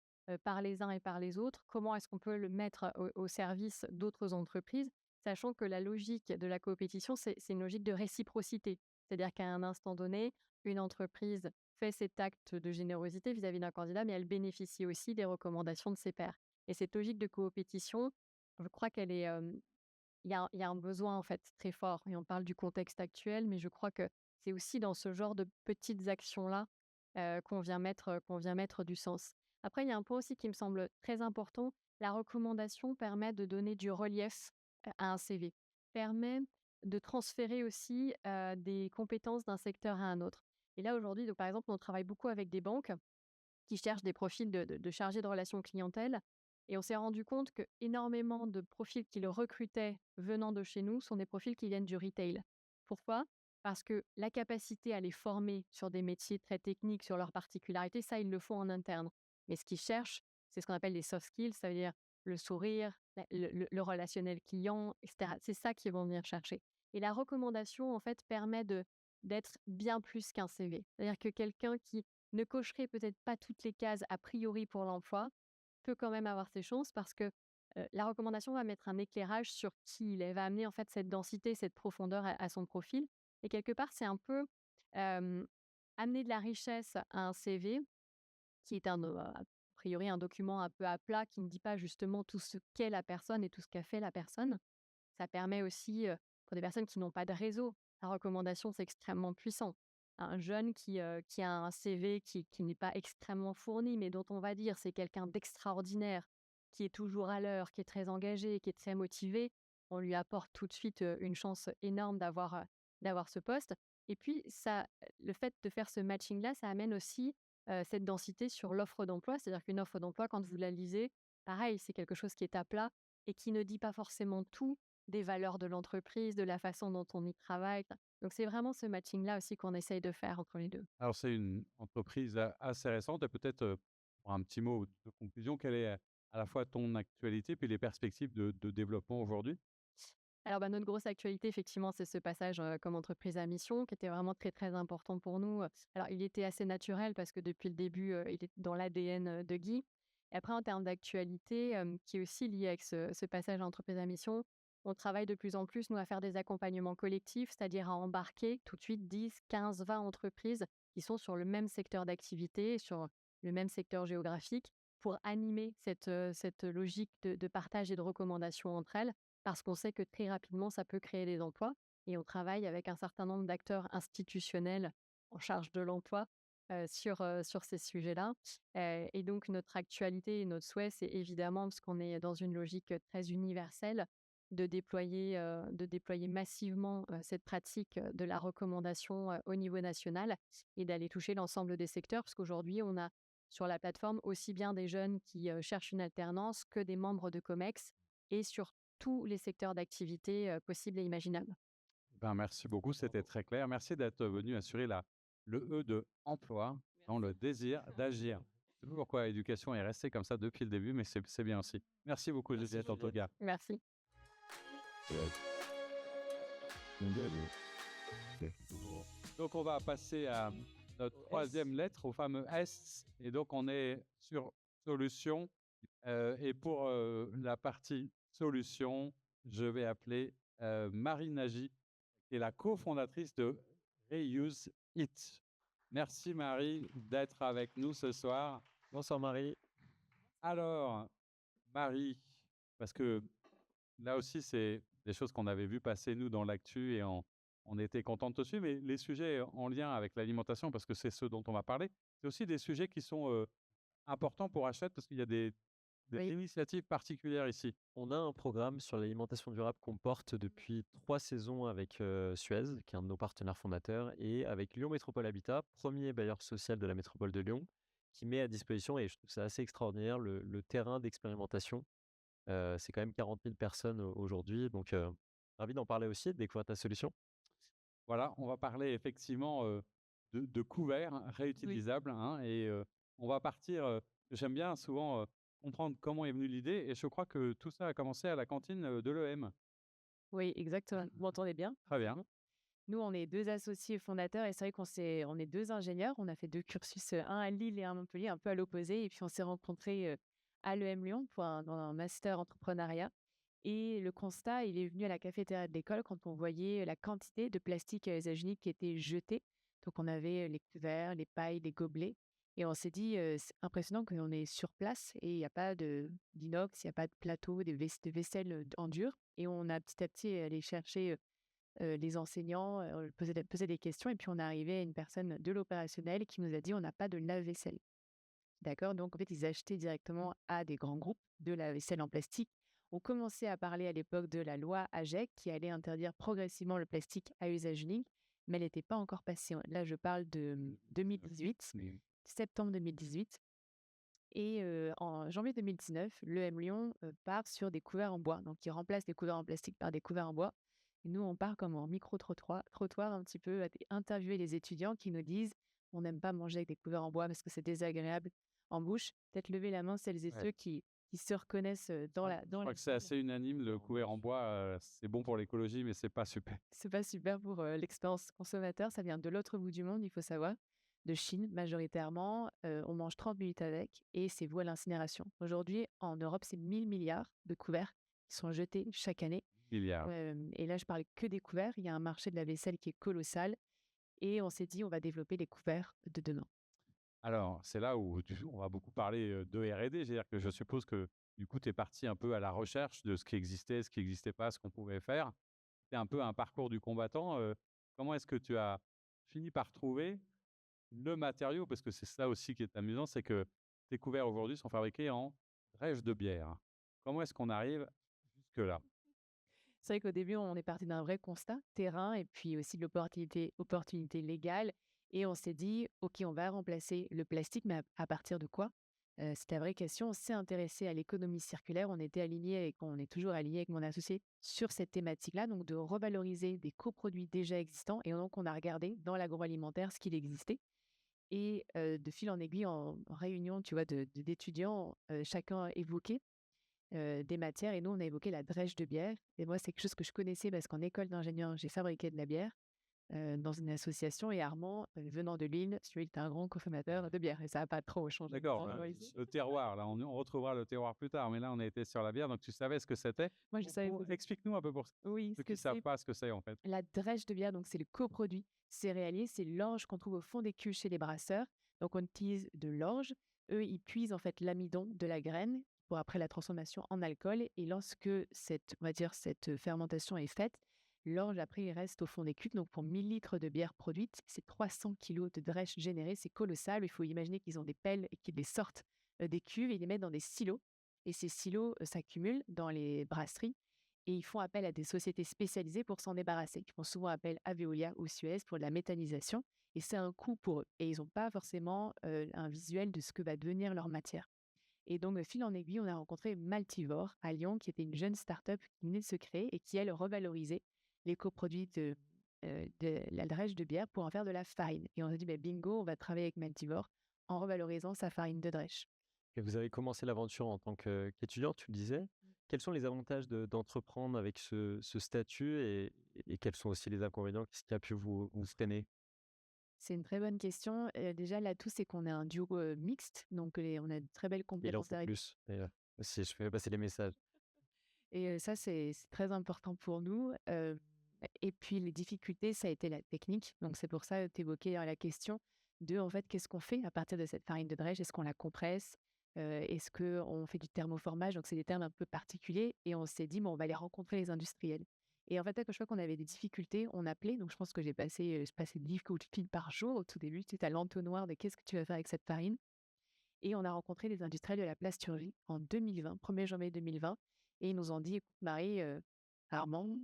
par les uns et par les autres, comment est-ce qu'on peut le mettre au service d'autres entreprises, sachant que la logique de la coopétition, c'est une logique de réciprocité. C'est-à-dire qu'à un instant donné, une entreprise fait cet acte de générosité vis-à-vis d'un candidat, mais elle bénéficie aussi des recommandations de ses pairs. Et cette logique de coopétition, je crois qu'elle est, il y a un besoin, en fait, très fort, et on parle du contexte actuel, mais je crois que c'est aussi dans ce genre de petites actions-là, qu'on vient mettre du sens. Après, il y a un point aussi qui me semble très important, la recommandation permet de donner du relief, à un CV, permet de transférer aussi, des compétences d'un secteur à un autre. Et là, aujourd'hui, donc par exemple, on travaille beaucoup avec des banques qui cherchent des profils de chargés de relations clientèle. Et on s'est rendu compte que énormément de profils qu'ils recrutaient venant de chez nous sont des profils qui viennent du retail. Pourquoi? Parce que la capacité à les former sur des métiers très techniques, sur leurs particularités, ça, ils le font en interne. Mais ce qu'ils cherchent, c'est ce qu'on appelle les soft skills, ça veut dire le sourire, le relationnel client, etc. C'est ça qu'ils vont venir chercher. Et la recommandation, en fait, permet d'être bien plus qu'un CV. C'est-à-dire que quelqu'un qui ne cocherait peut-être pas toutes les cases a priori pour l'emploi, peut quand même avoir ses chances parce que la recommandation va mettre un éclairage sur qui il est, va amener en fait cette densité, cette profondeur à son profil. Et quelque part, c'est un peu euh, amener de la richesse à un CV qui est a priori un document un peu à plat qui ne dit pas justement tout ce qu'est la personne et tout ce qu'a fait la personne. Ça permet aussi, pour des personnes qui n'ont pas de réseau, la recommandation, c'est extrêmement puissant. Un jeune qui a un CV qui n'est pas extrêmement fourni, mais dont on va dire c'est quelqu'un d'extraordinaire, qui est toujours à l'heure, qui est très engagé, qui est très motivé, on lui apporte tout de suite une chance énorme d'avoir ce poste. Et puis, le fait de faire ce matching-là, ça amène aussi cette densité sur l'offre d'emploi. C'est-à-dire qu'une offre d'emploi, quand vous la lisez, pareil, c'est quelque chose qui est à plat. et qui ne dit pas forcément tout des valeurs de l'entreprise, de la façon dont on y travaille. Donc c'est vraiment ce matching-là aussi qu'on essaye de faire entre les deux. Alors, c'est une entreprise assez récente et peut-être pour un petit mot de conclusion, quelle est à la fois ton actualité puis les perspectives de développement aujourd'hui? Alors, bah, notre grosse actualité, effectivement, c'est ce passage comme entreprise à mission qui était vraiment très, très important pour nous. Alors, il était assez naturel parce que depuis le début, il est dans l'ADN de Guy. Et après, en termes d'actualité, qui est aussi lié avec ce passage à entreprise à mission, on travaille de plus en plus, nous, à faire des accompagnements collectifs, c'est-à-dire à embarquer tout de suite 10, 15, 20 entreprises qui sont sur le même secteur d'activité, sur le même secteur géographique, pour animer cette logique de partage et de recommandation entre elles parce qu'on sait que très rapidement, ça peut créer des emplois et on travaille avec un certain nombre d'acteurs institutionnels en charge de l'emploi sur ces sujets-là. Et donc, notre actualité et notre souhait, c'est évidemment, parce qu'on est dans une logique très universelle, de déployer massivement cette pratique de la recommandation au niveau national et d'aller toucher l'ensemble des secteurs, parce qu'aujourd'hui, on a sur la plateforme aussi bien des jeunes qui cherchent une alternance que des membres de COMEX et sur tous les secteurs d'activité possibles et imaginables. Ben, merci beaucoup, c'était très clair. Merci d'être venu assurer le E de emploi dans le désir d'agir. Je sais pas pourquoi l'éducation est restée comme ça depuis le début, mais c'est bien aussi. Merci beaucoup, Merci Juliette, en tout Juliette. cas. Merci. Donc, on va passer à notre troisième lettre, au fameux S. Et donc, on est sur solution. Et pour la partie solution, je vais appeler Marie Nagy, qui est la cofondatrice de Reuse It. Merci Marie d'être avec nous ce soir. Bonsoir Marie. Alors, Marie, parce que là aussi, c'est des choses qu'on avait vues passer, nous, dans l'actu et on était contents de te suivre. Mais les sujets en lien avec l'alimentation, parce que c'est ce dont on va parler, c'est aussi des sujets qui sont importants pour Hachette, parce qu'il y a des Oui. initiatives particulières ici. On a un programme sur l'alimentation durable qu'on porte depuis 3 saisons avec Suez, qui est un de nos partenaires fondateurs, et avec Lyon Métropole Habitat, premier bailleur social de la métropole de Lyon, qui met à disposition, et je trouve ça assez extraordinaire, le terrain d'expérimentation. C'est quand même 40 000 personnes aujourd'hui, donc ravi d'en parler aussi et de découvrir ta solution. Voilà, on va parler effectivement de couverts réutilisables, hein, et on va partir. J'aime bien souvent comprendre comment est venue l'idée, et je crois que tout ça a commencé à la cantine de l'EM. Oui, exactement. Vous m'entendez bien? Très bien. Nous, on est 2 associés fondateurs et c'est vrai on est 2 ingénieurs. On a fait 2 cursus, un à Lille et un à Montpellier, un peu à l'opposé et puis on s'est rencontrés, à l'EM Lyon dans un master entrepreneuriat et le constat, il est venu à la cafétéria de l'école quand on voyait la quantité de plastique à usage unique qui était jeté. Donc on avait, les couverts, les pailles, les gobelets et on s'est dit, «C'est impressionnant qu'on est sur place et il y a pas d'inox, il y a pas de plateau, de vaisselle, en dur» et on a petit à petit allé chercher, les enseignants, poser des questions et puis on est arrivé à une personne de l'opérationnel qui nous a dit: «On n'a pas de lave-vaisselle». D'accord? Donc en fait, ils achetaient directement à des grands groupes de la vaisselle en plastique. On commençait à parler à l'époque de la loi AGEC qui allait interdire progressivement le plastique à usage unique, mais elle n'était pas encore passée. Là, je parle de 2018, Oui. septembre 2018 et en janvier 2019, l'EM Lyon, part sur des couverts en bois. Donc ils remplacent les couverts en plastique par des couverts en bois et nous, on part comme en micro-trottoir un petit peu à interviewer les étudiants qui nous disent: «On n'aime pas manger avec des couverts en bois parce que c'est désagréable en bouche». Peut-être lever la main celles et Ouais. ceux qui se reconnaissent, dans Ouais, la je dans crois la que c'est assez unanime, le couvert en bois, c'est bon pour l'écologie, mais c'est pas super. C'est pas super pour, l'expérience consommateur. Ça vient de l'autre bout du monde, il faut savoir, de Chine majoritairement. On mange 30 minutes avec et c'est voué à l'incinération. Aujourd'hui, en Europe, c'est 1 000 milliards de couverts qui sont jetés chaque année. Milliards. Et là, je parle que des couverts. Il y a un marché de la vaisselle qui est colossal et on s'est dit: «On va développer les couverts de demain». Alors, c'est là où on va beaucoup parler de R&D. C'est-à-dire que je suppose que du coup, tu es parti un peu à la recherche de ce qui existait, ce qui n'existait pas, ce qu'on pouvait faire. C'est un peu un parcours du combattant. Comment est-ce que tu as fini par trouver le matériau? Parce que c'est ça aussi qui est amusant, c'est que tes couverts aujourd'hui sont fabriqués en drèche de bière. Comment est-ce qu'on arrive jusque-là? C'est vrai qu'au début, on est parti d'un vrai constat terrain et puis aussi de opportunité légale et on s'est dit: «OK, on va remplacer le plastique, mais à partir de quoi?» C'est la vraie question. On s'est intéressé à l'économie circulaire. On était aligné et on est toujours aligné avec mon associé sur cette thématique-là, donc de revaloriser des coproduits déjà existants. Et donc, on a regardé dans l'agroalimentaire ce qu'il existait. Et de fil en aiguille, en réunion, tu vois, d'étudiants, chacun évoquait des matières. Et nous, on a évoqué la drèche de bière. Et moi, c'est quelque chose que je connaissais parce qu'en école d'ingénieur, j'ai fabriqué de la bière dans une association. Et Armand, venant de Lille, si tu veux, il était un grand consommateur de bière. Et ça n'a pas trop changé. D'accord. Ouais, ici. Le terroir, là, on retrouvera le terroir plus tard, mais là, on a été sur la bière, donc tu savais ce que c'était. Moi, je savais. Explique-nous un peu pour Oui, ceux ce que qui ne savent c'est. pas ce que c'est, en fait. La drèche de bière, donc c'est le coproduit céréalier, c'est l'orge qu'on trouve au fond des cuves chez les brasseurs. Donc on utilise de l'orge. Eux, ils puisent en fait l'amidon de la graine pour après la transformation en alcool. Et lorsque on va dire, cette fermentation est faite, l'orge après il reste au fond des cuves. Donc pour 1000 litres de bière produite, c'est 300 kilos de drèche générée. C'est colossal. Il faut imaginer qu'ils ont des pelles et qu'ils les sortent des cuves et ils les mettent dans des silos. Et ces silos s'accumulent dans les brasseries et ils font appel à des sociétés spécialisées pour s'en débarrasser. Ils font souvent appel à Veolia ou Suez pour de la méthanisation et c'est un coût pour eux. Et ils n'ont pas forcément un visuel de ce que va devenir leur matière. Et donc, de fil en aiguille, on a rencontré Maltivore à Lyon, qui était une jeune start-up qui venait de se créer et qui, elle, revalorisait les coproduits de la drèche de bière pour en faire de la farine. Et on a dit, bingo, on va travailler avec Maltivore en revalorisant sa farine de drèche. Et vous avez commencé l'aventure en tant qu'étudiant, tu le disais. Quels sont les avantages d'entreprendre avec ce statut et quels sont aussi les inconvénients? Qu'est-ce qui a pu vous freiner? C'est une très bonne question. Déjà, l'atout, c'est qu'on est un duo mixte, donc on a de très belles Il en faut complémentarité. plus, d'ailleurs. Si je fais passer les messages. Et ça, c'est très important pour nous. Et puis, les difficultés, ça a été la technique. Donc, c'est pour ça, tu évoquais la question de, en fait, qu'est-ce qu'on fait à partir de cette farine de drèche? Est-ce qu'on la compresse? Est-ce qu'on fait du thermoformage? Donc, c'est des termes un peu particuliers. Et on s'est dit, bon, on va aller rencontrer les industriels. Et en fait, à chaque fois qu'on avait des difficultés, on appelait. Donc, je pense que je passais 10 coups de fil par jour au tout début. Tu sais, à l'entonnoir de qu'est-ce que tu vas faire avec cette farine? Et on a rencontré les industriels de la plasturgie en 2020, 1er janvier 2020. Et ils nous ont dit, écoute Marie, Armand,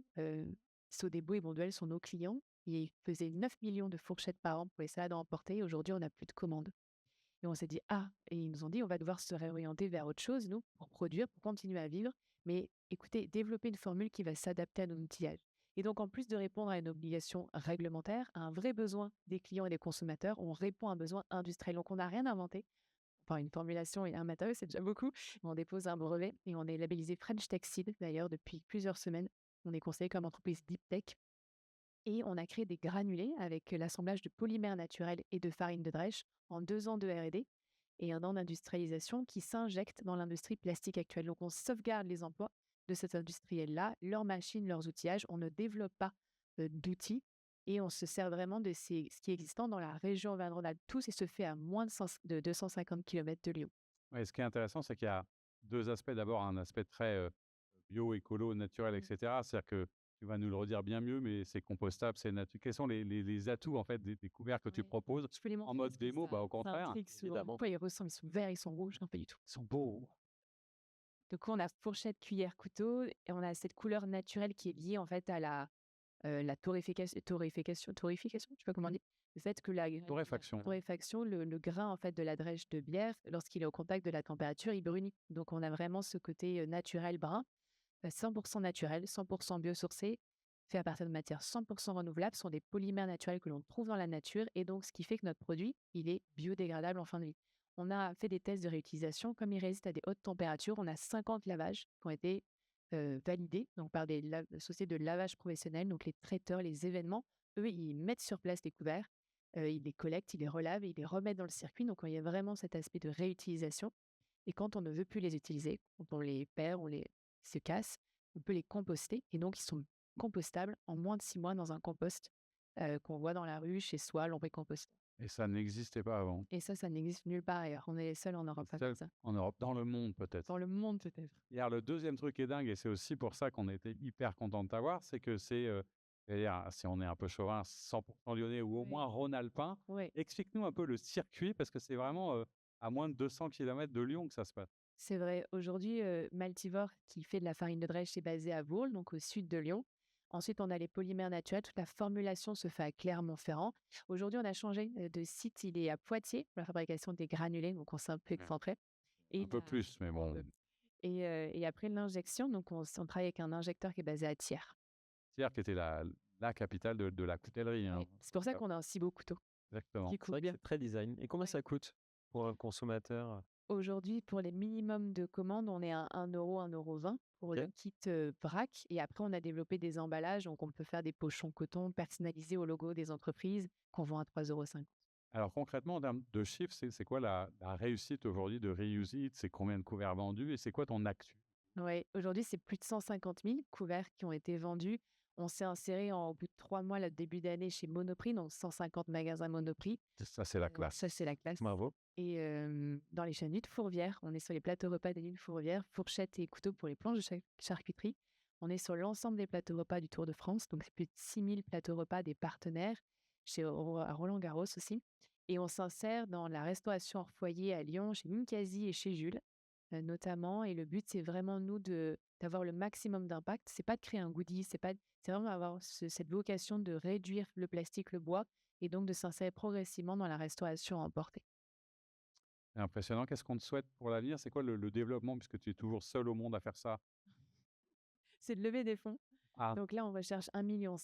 Sodebo et Bonduelle sont nos clients. Ils faisaient 9 millions de fourchettes par an pour les salades à emporter. Aujourd'hui, on n'a plus de commandes. Et on s'est dit, ah, et ils nous ont dit, on va devoir se réorienter vers autre chose, nous, pour produire, pour continuer à vivre. Mais écoutez, développer une formule qui va s'adapter à nos outillages. Et donc, en plus de répondre à une obligation réglementaire, à un vrai besoin des clients et des consommateurs, on répond à un besoin industriel. Donc, on n'a rien inventé. Enfin, une formulation et un matériau, c'est déjà beaucoup. On dépose un brevet et on est labellisé French Tech Seed, d'ailleurs, depuis plusieurs semaines. On est conseillé comme entreprise Deep Tech. Et on a créé des granulés avec l'assemblage de polymères naturels et de farine de drèche en 2 ans de R&D et 1 an d'industrialisation qui s'injectent dans l'industrie plastique actuelle. Donc, on sauvegarde les emplois de cet industriel-là, leurs machines, leurs outillages. On ne développe pas d'outils et on se sert vraiment de ce qui est existant dans la région Auvergne-Rhône-Alpes. Tout se fait à moins de 250 km de Lyon. Ouais, ce qui est intéressant, c'est qu'il y a deux aspects. D'abord, un aspect très bio, écolo, naturel, etc. C'est-à-dire que tu vas nous le redire bien mieux, mais c'est compostable, c'est naturel. Quels sont les atouts en fait des couverts que tu Ouais. proposes Je peux les en montrer mode parce que démo? Bah, au ça contraire, intrigue souvent. évidemment. Pourquoi ils ressemblent? Ils sont verts, ils sont rouges? Non, pas du tout. Ils sont beaux. Du coup, on a fourchette, cuillère, couteau et on a cette couleur naturelle qui est liée en fait à la torréfaction, je sais pas comment on dit. Le fait que la torréfaction. torréfaction, le grain en fait de la drèche de bière, lorsqu'il est au contact de la température, il brunit. Donc on a vraiment ce côté naturel brun, 100% naturel, 100% biosourcé, fait à partir de matières 100% renouvelables, ce sont des polymères naturels que l'on trouve dans la nature et donc ce qui fait que notre produit, il est biodégradable en fin de vie. On a fait des tests de réutilisation, comme il résiste à des hautes températures, on a 50 lavages qui ont été validés donc par des sociétés de lavage professionnels, donc les traiteurs, les événements, eux, ils mettent sur place les couverts, ils les collectent, ils les relavent et ils les remettent dans le circuit. Donc, il y a vraiment cet aspect de réutilisation. Et quand on ne veut plus les utiliser, quand on les perd, ils se cassent, on peut les composter. Et donc, ils sont compostables en moins de 6 mois dans un compost qu'on voit dans la rue, chez soi, lombricomposteur. Et ça n'existait pas avant. Et ça n'existe nulle part ailleurs. On est les seuls en Europe à faire ça. En Europe, dans le monde peut-être. Dans le monde, peut-être. Et alors, le deuxième truc qui est dingue, et c'est aussi pour ça qu'on était hyper content de t'avoir, c'est que c'est, c'est-à-dire, si on est un peu chauvin, 100% lyonnais ou au Oui. moins rhône-alpin. Oui. Explique-nous un peu le circuit, parce que c'est vraiment à moins de 200 km de Lyon que ça se passe. C'est vrai. Aujourd'hui, Maltivore, qui fait de la farine de drèche, est basé à Vourles, donc au sud de Lyon. Ensuite, on a les polymères naturels. Toute la formulation se fait à Clermont-Ferrand. Aujourd'hui, on a changé de site. Il est à Poitiers pour la fabrication des granulés, donc on s'est un peu excentré. Et Un peu plus, mais un bon, peu. Et après l'injection, donc on travaille avec un injecteur qui est basé à Thiers. Thiers qui était la capitale de la coutellerie, hein. Ouais. C'est pour ça qu'on a un si beau couteau Exactement. qui C'est coupe vrai que bien. c'est très design. Et combien Ouais. ça coûte pour un consommateur? Aujourd'hui, pour les minimums de commandes, on est à 1 €, 1,20 € pour le OK. kit vrac. Et après, on a développé des emballages. Donc, on peut faire des pochons coton personnalisés au logo des entreprises qu'on vend à 3,50 €. Alors concrètement, en termes de chiffres, c'est quoi la réussite aujourd'hui de Reuse It? C'est combien de couverts vendus et c'est quoi ton actu? Ouais, aujourd'hui, c'est plus de 150 000 couverts qui ont été vendus. On s'est inséré au bout de 3 mois, le début d'année, chez Monoprix, donc 150 magasins Monoprix. Ça, c'est la classe. Ça, c'est la classe. Bravo. Et dans les chaînes de Fourvière, on est sur les plateaux repas des nuits de Fourvière, fourchettes et couteaux pour les planches de charcuterie. On est sur l'ensemble des plateaux repas du Tour de France, donc c'est plus de 6 000 plateaux repas des partenaires, à Roland-Garros aussi. Et on s'insère dans la restauration hors foyer à Lyon, chez Ninkasi et chez Jules, notamment. Et le but, c'est vraiment, nous, d'avoir le maximum d'impact. C'est pas de créer un goodie, c'est vraiment avoir cette vocation de réduire le plastique, le bois, et donc de s'insérer progressivement dans la restauration emportée. C'est impressionnant. Qu'est-ce qu'on te souhaite pour l'avenir? C'est quoi le développement puisque tu es toujours seul au monde à faire ça? C'est de lever des fonds. Ah, Donc là, on recherche 1,5 million.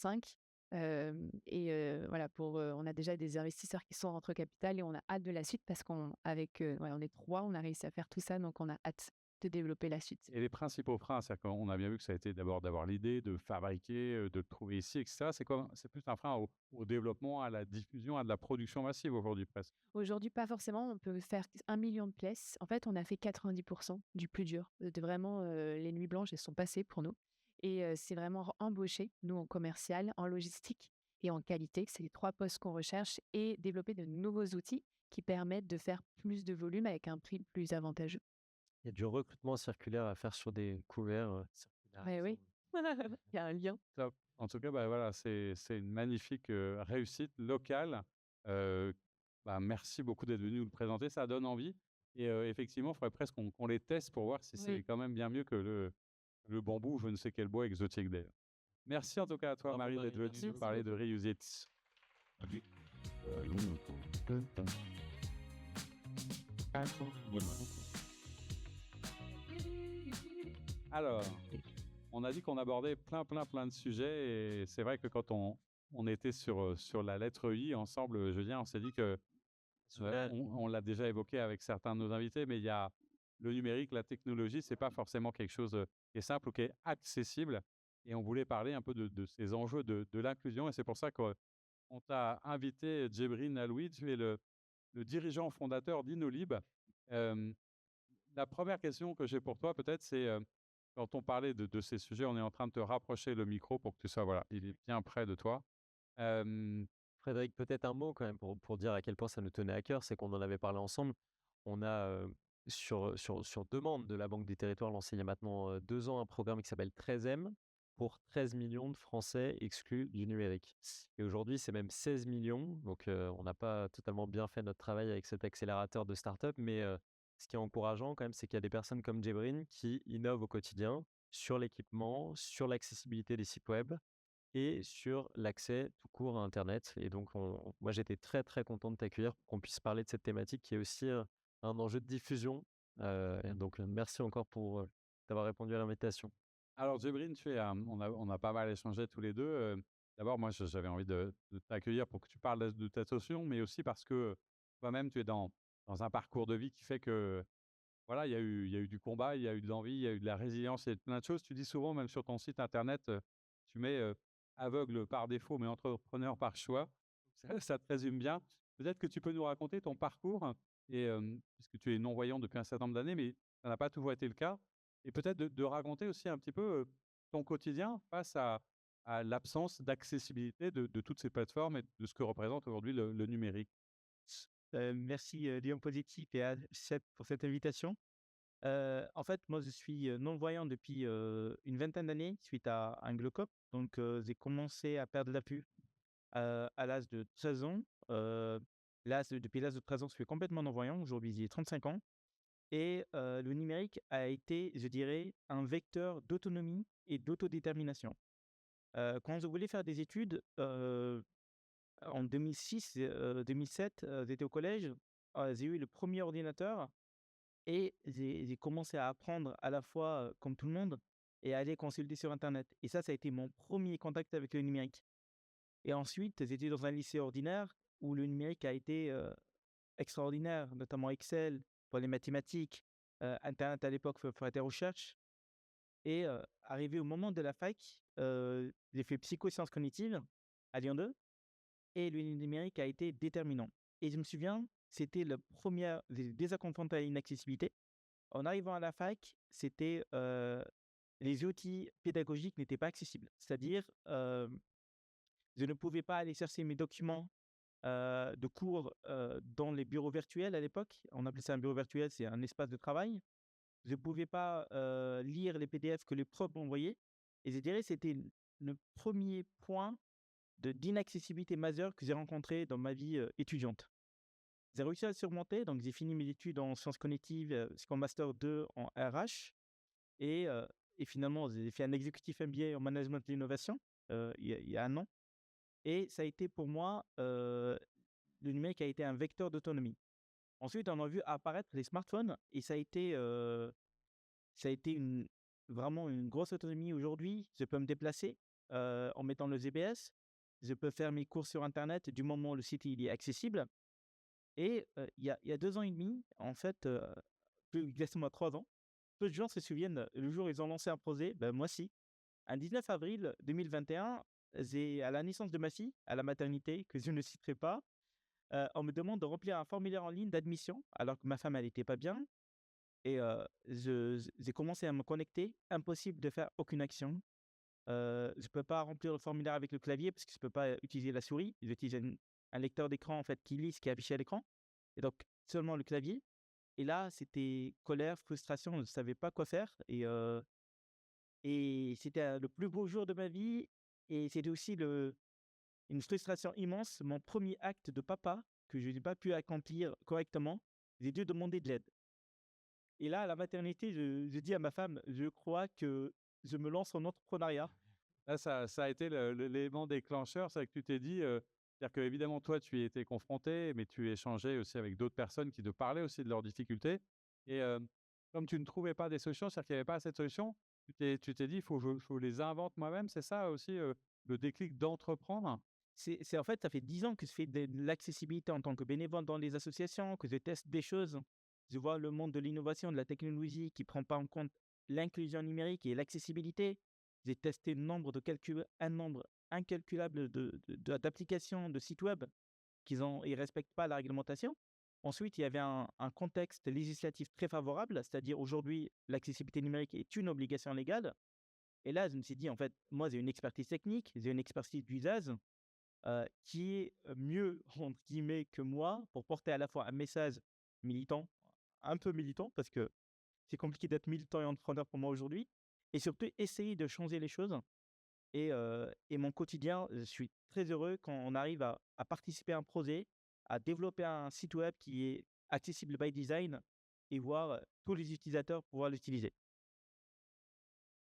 Voilà, on a déjà des investisseurs qui sont rentrés au capital et on a hâte de la suite parce on est 3, on a réussi à faire tout ça, donc on a hâte de développer la suite. et les principaux freins, c'est-à-dire qu'on a bien vu que ça a été d'abord d'avoir l'idée, de fabriquer, de le trouver ici, et cetera. C'est quoi? C'est plus un frein au développement, à la diffusion, à de la production massive aujourd'hui presque? Aujourd'hui, pas forcément, on peut faire 1 million de pièces. En fait, on a fait 90% du plus dur. De vraiment, les nuits blanches, elles sont passées pour nous. Et c'est vraiment embaucher, nous, en commercial, en logistique et en qualité. C'est les 3 postes qu'on recherche, et développer de nouveaux outils qui permettent de faire plus de volume avec un prix plus avantageux. Il y a du recrutement circulaire à faire sur des couverts, circulaires, Ouais, il me oui, semble. il y a un lien. Top. En tout cas, bah, voilà, c'est une magnifique, réussite locale. Heu, merci beaucoup d'être venu nous le présenter, ça donne envie et effectivement, il faudrait presque qu'on les teste pour voir si c'est Oui. quand même bien mieux que le bambou ou je ne sais quel bois exotique d'ailleurs. Merci en tout cas à toi Bravo Marie Marie, d'être venue merci nous beaucoup. parler de Reuse It. Alors, on a dit qu'on abordait plein de sujets et c'est vrai que quand on était sur la lettre I ensemble, Julien, on s'est dit que Super. on l'a déjà évoqué avec certains de nos invités, mais il y a le numérique, la technologie, c'est pas forcément quelque chose, qui est simple ou qui est accessible et on voulait parler un peu de ces enjeux de l'inclusion et c'est pour ça qu'on t'a invité, Djebrine Aloui. Tu es le dirigeant fondateur d'Inolib. Hem, la première question que j'ai pour toi peut-être, c'est, quand on parlait de ces sujets, on est en train de te rapprocher le micro pour que tu sois voilà, il est bien près de toi. Hem, Frédéric, peut-être un mot quand même pour dire à quel point ça nous tenait à cœur, c'est qu'on en avait parlé ensemble. On a, sur demande de la Banque des Territoires, lancé il y a maintenant 2 ans un programme qui s'appelle 13M pour 13 millions de Français exclus du numérique. Et aujourd'hui, c'est même 16 millions. Donc, on n'a pas totalement bien fait notre travail avec cet accélérateur de start-up. Mais ce qui est encourageant quand même, c'est qu'il y a des personnes comme Djebrine qui innovent au quotidien sur l'équipement, sur l'accessibilité des sites web et sur l'accès tout court à internet. Et donc moi j'étais très, très content de t'accueillir pour qu'on puisse parler de cette thématique qui est aussi, un enjeu de diffusion. Et donc, merci encore pour, d'avoir répondu à l'invitation. alors Djibril, on a pas mal échangé tous les 2. D'abord moi j'avais envie de t'accueillir pour que tu parles de ta solution, mais aussi parce que toi-même tu es dans un parcours de vie qui fait que, voilà, il y a eu du combat, il y a eu de l'envie, il y a eu de la résilience, il y a eu plein de choses. Tu dis souvent même sur ton site internet, tu mets, aveugle par défaut mais entrepreneur par choix. Ça te résume bien. Peut-être que tu peux nous raconter ton parcours et puisque tu es non-voyant depuis un certain nombre d'années, mais ça n'a pas toujours été le cas et peut-être de raconter aussi un petit peu, ton quotidien face à l'absence d'accessibilité de toutes ces plateformes et de ce que représente aujourd'hui le numérique. Merci, Lyon Positif et à pour cette invitation. En fait, moi, je suis, non-voyant depuis, une vingtaine d'années suite à un glaucome. Donc, j'ai commencé à perdre la vue, à l'âge de 13 ans. Depuis l'âge de 13 ans, je suis complètement non-voyant. Aujourd'hui, j'ai 35 ans et le numérique a été, je dirais, un vecteur d'autonomie et d'autodétermination. Quand je voulais faire des études, en 2006 et 2007, j'étais au collège, j'ai eu le premier ordinateur Et j'ai commencé à apprendre à la fois, comme tout le monde, et à aller consulter sur internet. Et ça a été mon premier contact avec le numérique. Et ensuite, j'étais dans un lycée ordinaire où le numérique a été, extraordinaire, notamment Excel pour les mathématiques, internet à l'époque pour tes recherches. Et arrivé au moment de la fac, j'ai fait psycho-sciences cognitives à Lyon 2 et le numérique a été déterminant. Et je me souviens, c'était la première j'ai déjà confronté à l'inaccessibilité. En arrivant à la fac, c'était, les outils pédagogiques n'étaient pas accessibles. C'est-à-dire, je ne pouvais pas aller chercher mes documents, de cours, dans les bureaux virtuels à l'époque. On appelait ça un bureau virtuel, c'est un espace de travail. Je ne pouvais pas, lire les PDF que les profs m'envoyaient et je dirais c'était le 1er point d'inaccessibilité majeure que j'ai rencontré dans ma vie, étudiante. J'ai réussi à le surmonter, donc j'ai fini mes études en sciences cognitives, jusqu'en master 2 en RH et heu et finalement j'ai fait un exécutif MBA en management de l'innovation, il y a 1 an et ça a été pour moi, le numérique a été un vecteur d'autonomie. Ensuite, on a vu apparaître les smartphones et ça a été vraiment une grosse autonomie aujourd'hui. Je peux me déplacer, en mettant le GPS. Je peux faire mes courses sur internet du moment où le site il est accessible et il y a 2 ans et demi, en fait, plus exactement 3 ans, peu de gens se souviennent, le jour où ils ont lancé un projet, ben, moi si. Un 19 avril 2021, j'ai à la naissance de ma fille, à la maternité que je ne citerai pas, on me demande de remplir un formulaire en ligne d'admission alors que ma femme elle était pas bien et j'ai commencé à me connecter, impossible de faire aucune action. Je peux pas remplir le formulaire avec le clavier parce que je peux pas, utiliser la souris. J'utilise un lecteur d'écran en fait qui lit ce qui est affiché à l'écran et donc seulement le clavier et là, c'était colère, frustration, je ne savais pas quoi faire et c'était, le plus beau jour de ma vie et c'était aussi une frustration immense. Mon premier acte de papa que je n'ai pas pu accomplir correctement, j'ai dû demander de l'aide. Et là, à la maternité, je dis à ma femme: «Je crois que je me lance en entrepreneuriat». Là, ça a été l'élément déclencheur, c'est que tu t'es dit, c'est-à-dire qu'évidemment, toi, tu y étais confronté, mais tu échangeais aussi avec d'autres personnes qui te parlaient aussi de leurs difficultés et comme tu ne trouvais pas des solutions, c'est-à-dire qu'il n'y avait pas assez de solutions, tu t'es dit: «Faut les invente moi-même», c'est ça aussi, le déclic d'entreprendre? C'est en fait, ça fait 10 ans que je fais de l'accessibilité en tant que bénévole dans les associations, que je teste des choses. Je vois le monde de l'innovation, de la technologie qui prend pas en compte l'inclusion numérique et l'accessibilité. J'ai testé un nombre incalculable d'applications, de sites web ils respectent pas la réglementation. Ensuite, il y avait un contexte législatif très favorable, c'est-à-dire aujourd'hui, l'accessibilité numérique est une obligation légale. Et là, je me suis dit, en fait, moi, j'ai une expertise technique, j'ai une expertise d'usage qui est mieux, entre guillemets, que moi pour porter à la fois un message militant, un peu militant, parce que c'est compliqué d'être militant et entrepreneur pour moi aujourd'hui, et surtout essayer de changer les choses. Et mon quotidien, je suis très heureux quand on arrive à participer à un projet, à développer un site web qui est accessible by design et voir tous les utilisateurs pouvoir l'utiliser.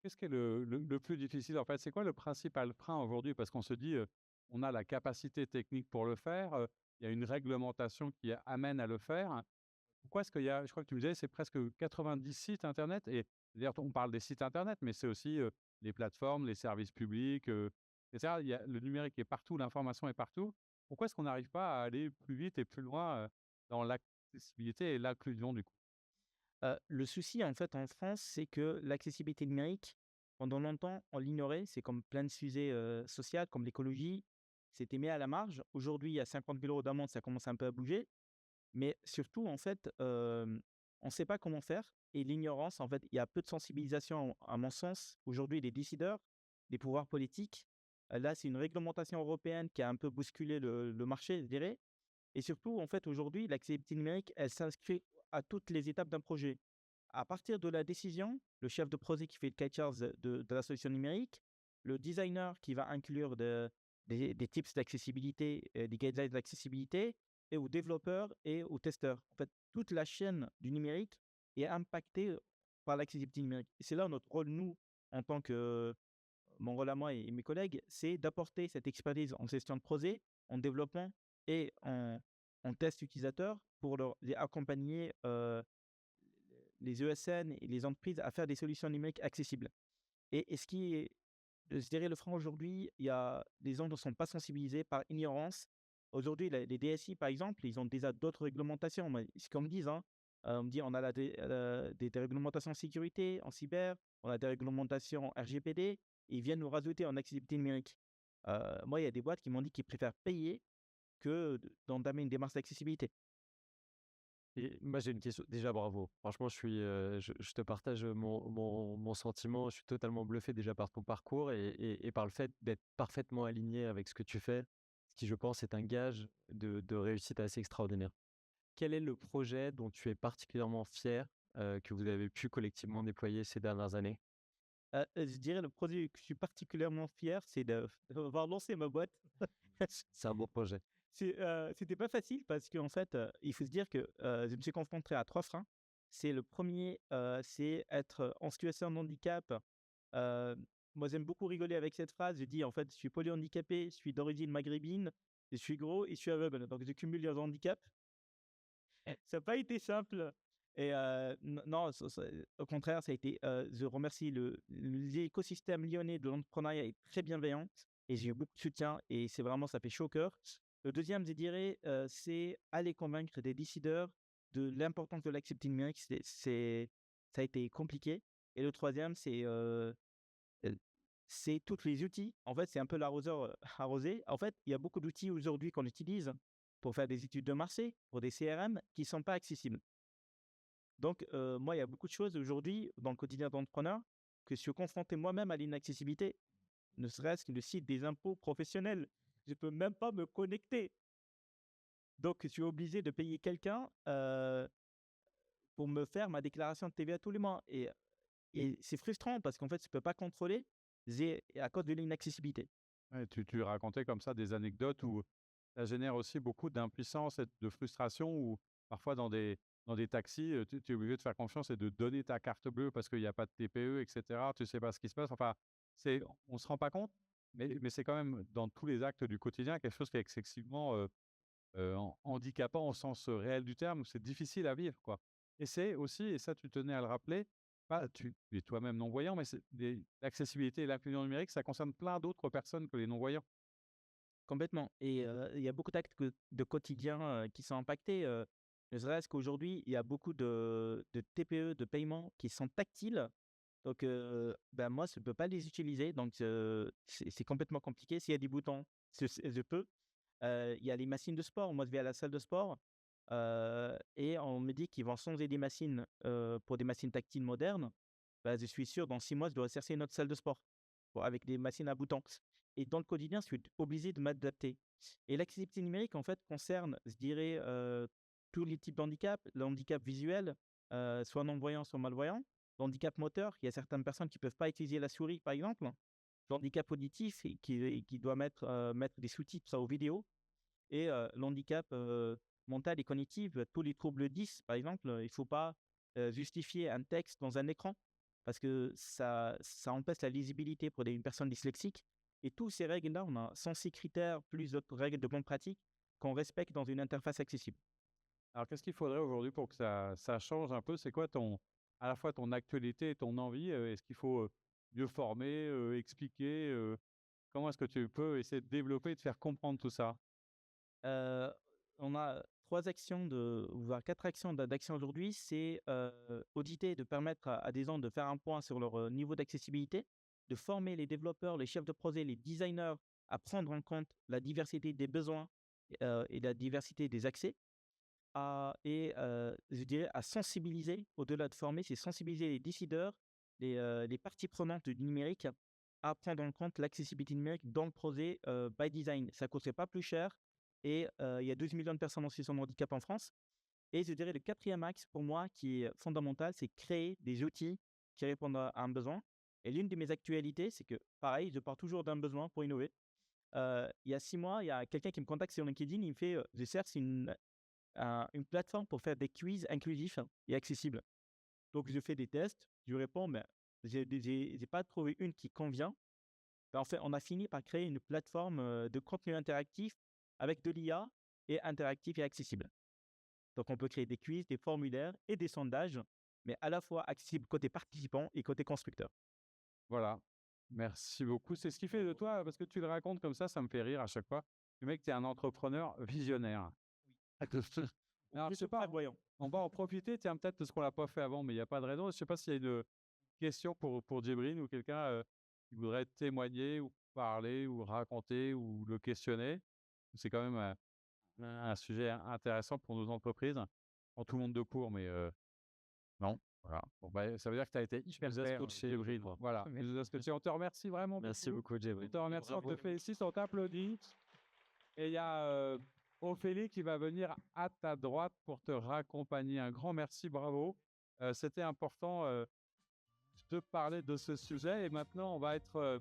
Qu'est-ce qui est le plus difficile, en fait? C'est quoi le principal frein aujourd'hui? Parce qu'on se dit, on a la capacité technique pour le faire, il y a une réglementation qui amène à le faire. Pourquoi est-ce qu'il y a je crois que tu me disais, c'est presque 90 sites internet et d'ailleurs, on parle des sites internet, mais c'est aussi, les plateformes, les services publics, et cetera. Il y a le numérique est partout, l'information est partout. Pourquoi est-ce qu'on n'arrive pas à aller plus vite et plus loin, dans l'accessibilité et l'inclusion, du coup? Le souci, en fait, en France, c'est que l'accessibilité numérique, pendant longtemps, on l'ignorait. C'est comme plein de sujets, sociaux, comme l'écologie, c'était mis à la marge. Aujourd'hui, il y a 50 000 € d'amende, ça commence un peu à bouger. Mais surtout, en fait, on ne sait pas comment faire et l'ignorance, en fait, il y a peu de sensibilisation à mon sens. Aujourd'hui, les décideurs, les pouvoirs politiques, là, c'est une réglementation européenne qui a un peu bousculé le marché, je dirais. Et surtout, en fait, aujourd'hui, l'accessibilité numérique, elle s'inscrit à toutes les étapes d'un projet. À partir de la décision, le chef de projet qui fait le cahier de la solution numérique, le designer qui va inclure des tips d'accessibilité, des guidelines d'accessibilité, et aux développeurs et aux testeurs. En fait, toute la chaîne du numérique est impactée par l'accessibilité numérique. Et c'est là notre rôle, nous, en tant que mon rôle à moi et mes collègues, c'est d'apporter cette expertise en gestion de projet, en développement et en test utilisateur pour les accompagner les ESN et les entreprises à faire des solutions numériques accessibles. Et ce qui est, je dirais, le frein aujourd'hui, il y a des gens qui ne sont pas sensibilisés par ignorance. Aujourd'hui, les DSI, par exemple, ils ont déjà d'autres réglementations. Ce qu'on me dit, hein, on me dit on a des réglementations en sécurité, en cyber, on a des réglementations RGPD, et ils viennent nous rajouter en accessibilité numérique. Moi, il y a des boîtes qui m'ont dit qu'ils préfèrent payer que d'entamer une démarche d'accessibilité. Et moi, j'ai une question. Déjà, bravo. Franchement, je te partage mon sentiment. Je suis totalement bluffé déjà par ton parcours et par le fait d'être parfaitement aligné avec ce que tu fais, ce qui, je pense, est un gage de réussite assez extraordinaire. Quel est le projet dont tu es particulièrement fier que vous avez pu collectivement déployer ces dernières années? Je dirais le produit que je suis particulièrement fier, c'est d'avoir lancé ma boîte. C'est un beau projet. C'était pas facile parce qu'en fait, il faut se dire que, je me suis confronté à 3 freins. C'est le premier, c'est être en situation de handicap. Heu, Moi, j'aime beaucoup rigoler avec cette phrase. Je dis: «En fait, je suis polyhandicapé, je suis d'origine maghrébine, je suis gros et je suis aveugle». Donc je cumule les handicaps. Ça n'a pas été simple et non, au contraire, ça a été, je remercie l'écosystème lyonnais de l'entrepreneuriat est très bienveillant et j'ai eu beaucoup de soutien et c'est vraiment ça fait chaud au cœur. Le deuxième, je dirais, c'est aller convaincre des décideurs de l'importance de l'accepter numérique. Ça a été compliqué et le troisième, heu, c'est tous les outils. En fait, c'est un peu l'arroseur, arrosé. En fait, il y a beaucoup d'outils aujourd'hui qu'on utilise pour faire des études de marché, pour des CRM qui sont pas accessibles. Donc, moi, il y a beaucoup de choses aujourd'hui dans le quotidien d'entrepreneur que je suis confronté moi-même à l'inaccessibilité, ne serait-ce que le site des impôts professionnels. Je peux même pas me connecter. Donc, je suis obligé de payer quelqu'un, pour me faire ma déclaration de TVA tous les mois et c'est frustrant parce qu'en fait, je peux pas contrôler, à cause de l'inaccessibilité. Ouais, tu racontais comme ça des anecdotes où ça génère aussi beaucoup d'impuissance et de frustration où parfois dans des taxis, tu es obligé de faire confiance et de donner ta carte bleue parce qu'il y a pas de TPE et cetera. Tu sais pas ce qui se passe. Enfin, on se rend pas compte, mais c'est quand même dans tous les actes du quotidien quelque chose qui est excessivement, handicapant au sens, réel du terme, où c'est difficile à vivre, quoi. Et c'est aussi, et ça tu tenais à le rappeler, pas tu es toi-même non-voyant, mais l'accessibilité et l'inclusion numérique, ça concerne plein d'autres personnes que les non-voyants. Complètement et il y a beaucoup d'actes de quotidien, qui sont impactés, ne serait-ce qu'aujourd'hui, il y a beaucoup de TPE, de paiements qui sont tactiles. Donc ben, moi, je ne peux pas les utiliser, donc c'est complètement compliqué. S'il y a des boutons, je peux. Il y a les machines de sport. Moi, je vais à la salle de sport, et on me dit qu'ils vont changer des machines, pour des machines tactiles modernes. Bah, je suis sûr, dans 6 mois, je dois chercher une autre salle de sport, avec des machines à boutons. Et dans le quotidien, je suis obligé de m'adapter. Et l'accessibilité numérique, en fait, concerne, je dirais, tous les types de handicap. Le handicap visuel, soit non-voyant, soit malvoyant. Le handicap moteur, il y a certaines personnes qui ne peuvent pas utiliser la souris, par exemple. Le handicap auditif, qui doit mettre des sous-titres aux vidéos. Et l'handicap mental et cognitif, tous les troubles 10, par exemple, il ne faut pas justifier un texte dans un écran parce que ça empêche la lisibilité pour une personne dyslexique. Et tous ces règles-là, on a 106 critères plus d'autres règles de bonne pratique qu'on respecte dans une interface accessible. Alors qu'est-ce qu'il faudrait aujourd'hui pour que ça change un peu? C'est quoi à la fois ton actualité et ton envie? Est-ce qu'il faut, mieux former, expliquer, comment est-ce que tu peux essayer de développer et de faire comprendre tout ça? Heu, on a 3 actions voire 4 actions d'action aujourd'hui. C'est, auditer, de permettre à des gens de faire un point sur leur, niveau d'accessibilité, de former les développeurs, les chefs de projet, les designers à prendre en compte la diversité des besoins, et la diversité des accès, je dirais à sensibiliser, au-delà de former, c'est sensibiliser les décideurs, les parties prenantes du numérique à prendre en compte l'accessibilité numérique dans le projet, by design. Ça ne coûterait pas plus cher et il y a 12 millions de personnes en situation de handicap en France et je dirais le quatrième axe pour moi qui est fondamental, c'est créer des outils qui répondent à un besoin et l'une de mes actualités, c'est que pareil, je pars toujours d'un besoin pour innover. Il y a 6 mois, il y a quelqu'un qui me contacte sur LinkedIn, il me fait, «Je cherche une plateforme pour faire des quiz inclusifs et accessibles». Donc je fais des tests, je lui réponds, mais j'ai pas trouvé une qui convient. Ben, en fait, on a fini par créer une plateforme, de contenu interactif avec de l'IA et interactif et accessible. Donc on peut créer des quiz, des formulaires et des sondages mais à la fois accessible côté participant et côté constructeur. Voilà. Merci beaucoup. C'est ce qui fait de toi, parce que tu le racontes comme ça me fait rire à chaque fois. Le mec, tu es un entrepreneur visionnaire. Alors, je sais pas, Voyons. on va en profiter, tiens, peut-être parce qu'on l'a pas fait avant, mais il n'y a pas de raison. Je sais pas s'il y a une question pour Djibril ou quelqu'un qui voudrait témoigner ou parler ou raconter ou le questionner. C'est quand même un sujet intéressant pour nos entreprises. En tout le monde de cours, mais non. Voilà. Bon, bah, ça veut dire que tu as été hyper nous as clair, scotché, Djibril. je crois. Voilà. Tu nous as scotché. On te remercie vraiment Merci beaucoup, On Djibril. te remercie, on te Bravo. félicite, on t'applaudit. Et il y a Ophélie qui va venir à ta droite pour te raccompagner. Un grand merci, bravo. C'était important de parler de ce sujet. Et maintenant, on va être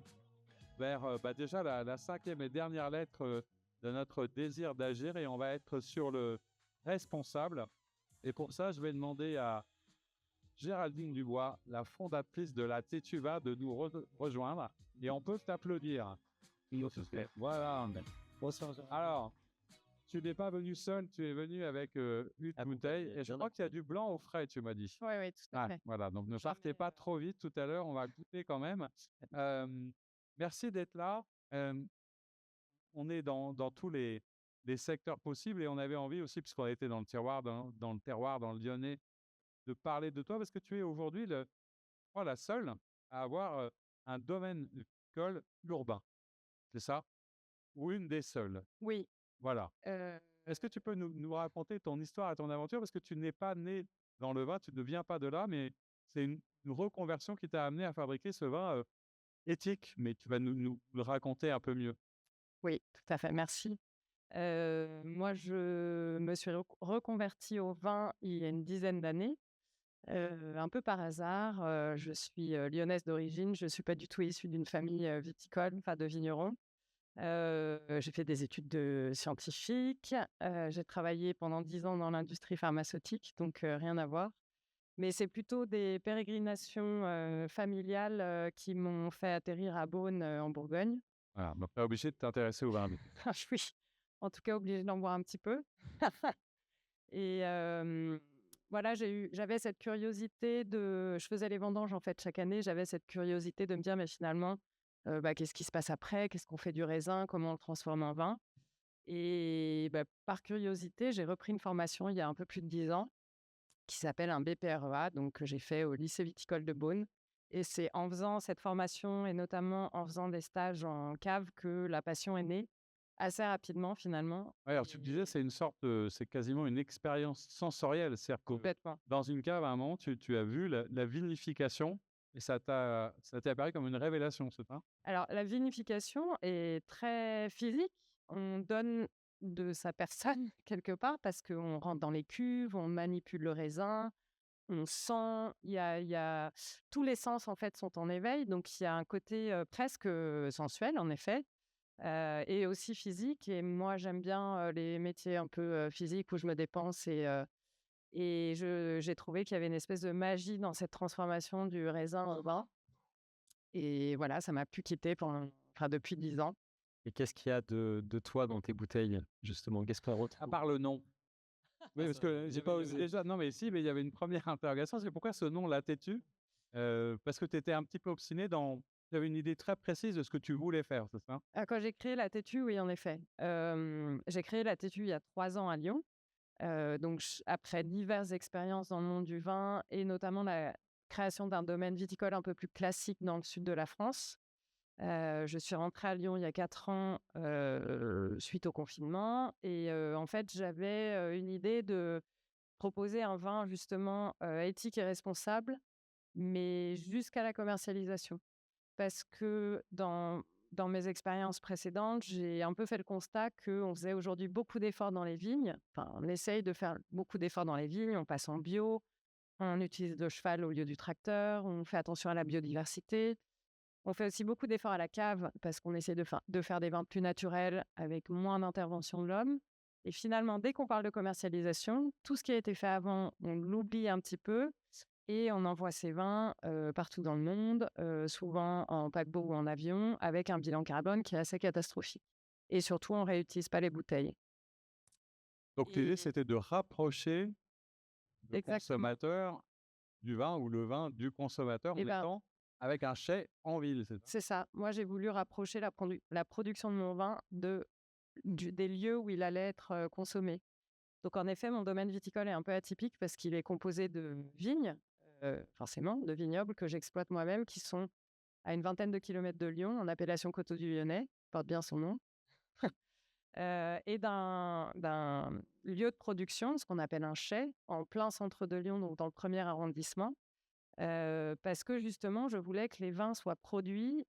vers déjà la cinquième et dernière lettre de notre désir d'agir. Et on va être sur le responsable. Et pour ça, je vais demander à Géraldine Dubois, la fondatrice de la Tétuva, de nous rejoindre. Et on peut t'applaudir. Voilà. Alors, tu n'es pas venu seul, tu es venu avec une bouteille. Et je crois qu'il y a du blanc au frais, tu m'as dit. Oui, oui, tout à fait. Voilà, donc ne partez pas trop vite tout à l'heure, on va goûter quand même. Merci d'être là. On est dans tous les secteurs possibles et on avait envie aussi, puisqu'on était dans le terroir, dans le terroir, dans le Lyonnais, de parler de toi parce que tu es aujourd'hui la seule à avoir un domaine viticole urbain. C'est ça? Ou une des seules. Oui. Voilà. euh, Est-ce que tu peux nous raconter ton histoire et ton aventure? Parce que tu n'es pas né dans le vin, tu ne viens pas de là, mais c'est une reconversion qui t'a amené à fabriquer ce vin éthique. Mais tu vas nous le raconter un peu mieux. oui, tout à fait. Merci. Moi, je me suis reconvertie au vin il y a une dizaine d'années, un peu par hasard. Je suis lyonnaise d'origine. Je ne suis pas du tout issue d'une famille viticole, enfin de vignerons. J'ai fait des études scientifiques. J'ai travaillé pendant 10 ans dans l'industrie pharmaceutique, donc rien à voir. Mais c'est plutôt des pérégrinations familiales qui m'ont fait atterrir à Beaune, en Bourgogne. Voilà, donc pas obligé de t'intéresser au vin. Je suis en tout cas obligée d'en boire un petit peu. Et voilà, j'avais cette curiosité je faisais les vendanges en fait chaque année. J'avais cette curiosité de me dire, mais finalement, qu'est-ce qui se passe après? Qu'est-ce qu'on fait du raisin? Comment on le transforme en vin? Et par curiosité, j'ai repris une formation il y a un peu plus de 10 ans qui s'appelle un BPREA, donc que j'ai fait au lycée viticole de Beaune. Et c'est en faisant cette formation et notamment en faisant des stages en cave que la passion est née assez rapidement finalement. Ouais, alors tu me disais, c'est quasiment une expérience sensorielle. C'est-à-dire que Complètement. dans une cave, à un moment, tu as vu la vinification et ça t'est apparu comme une révélation, c'est ça? Alors, la vinification est très physique. On donne de sa personne quelque part parce qu'on rentre dans les cuves, on manipule le raisin, on sent, il y a tous les sens en fait sont en éveil, donc il y a un côté presque sensuel en effet, et aussi physique. Et moi, j'aime bien les métiers un peu physiques où je me dépense et j'ai trouvé qu'il y avait une espèce de magie dans cette transformation du raisin en vin. Et voilà, ça m'a plus quittée depuis 10 ans. Et qu'est-ce qu'il y a de toi dans tes bouteilles, justement? Qu'est-ce qu'on À retrouve? part le nom. Oui, parce que j'ai pas osé osé. déjà. Non, mais si, mais il y avait une première interrogation. C'est pourquoi ce nom, La Tétue? Parce que tu étais un petit peu obstiné tu avais une idée très précise de ce que tu voulais faire, c'est ça? Quand j'ai créé La Tétue, oui, en effet. J'ai créé La Tétue il y a 3 ans à Lyon. Donc après diverses expériences dans le monde du vin et notamment la création d'un domaine viticole un peu plus classique dans le sud de la France. Je suis rentrée à Lyon il y a 4 ans, suite au confinement et en fait, j'avais une idée de proposer un vin justement éthique et responsable, mais jusqu'à la commercialisation. Parce que dans mes expériences précédentes, j'ai un peu fait le constat qu'on faisait aujourd'hui beaucoup d'efforts dans les vignes. Enfin, on essaye de faire beaucoup d'efforts dans les vignes, on passe en bio, on utilise le cheval au lieu du tracteur, on fait attention à la biodiversité. On fait aussi beaucoup d'efforts à la cave parce qu'on essaie de faire des vins plus naturels avec moins d'intervention de l'homme. Et finalement, dès qu'on parle de commercialisation, tout ce qui a été fait avant, on l'oublie un petit peu et on envoie ces vins partout dans le monde, souvent en paquebot ou en avion, avec un bilan carbone qui est assez catastrophique. Et surtout, on ne réutilise pas les bouteilles. Donc l'idée, Et c'était de rapprocher le exactement. consommateur du vin ou le vin du consommateur en Eh ben, étant avec un chai en ville, c'est ça? c'est ça. Moi, j'ai voulu rapprocher la production de mon vin des lieux où il allait être consommé. Donc, en effet, mon domaine viticole est un peu atypique parce qu'il est composé de vignes, forcément, de vignobles que j'exploite moi-même, qui sont à une vingtaine de kilomètres de Lyon, en appellation Coteaux du Lyonnais, porte bien son nom, et d'un lieu de production, ce qu'on appelle un chai, en plein centre de Lyon, donc dans le premier arrondissement, parce que justement, je voulais que les vins soient produits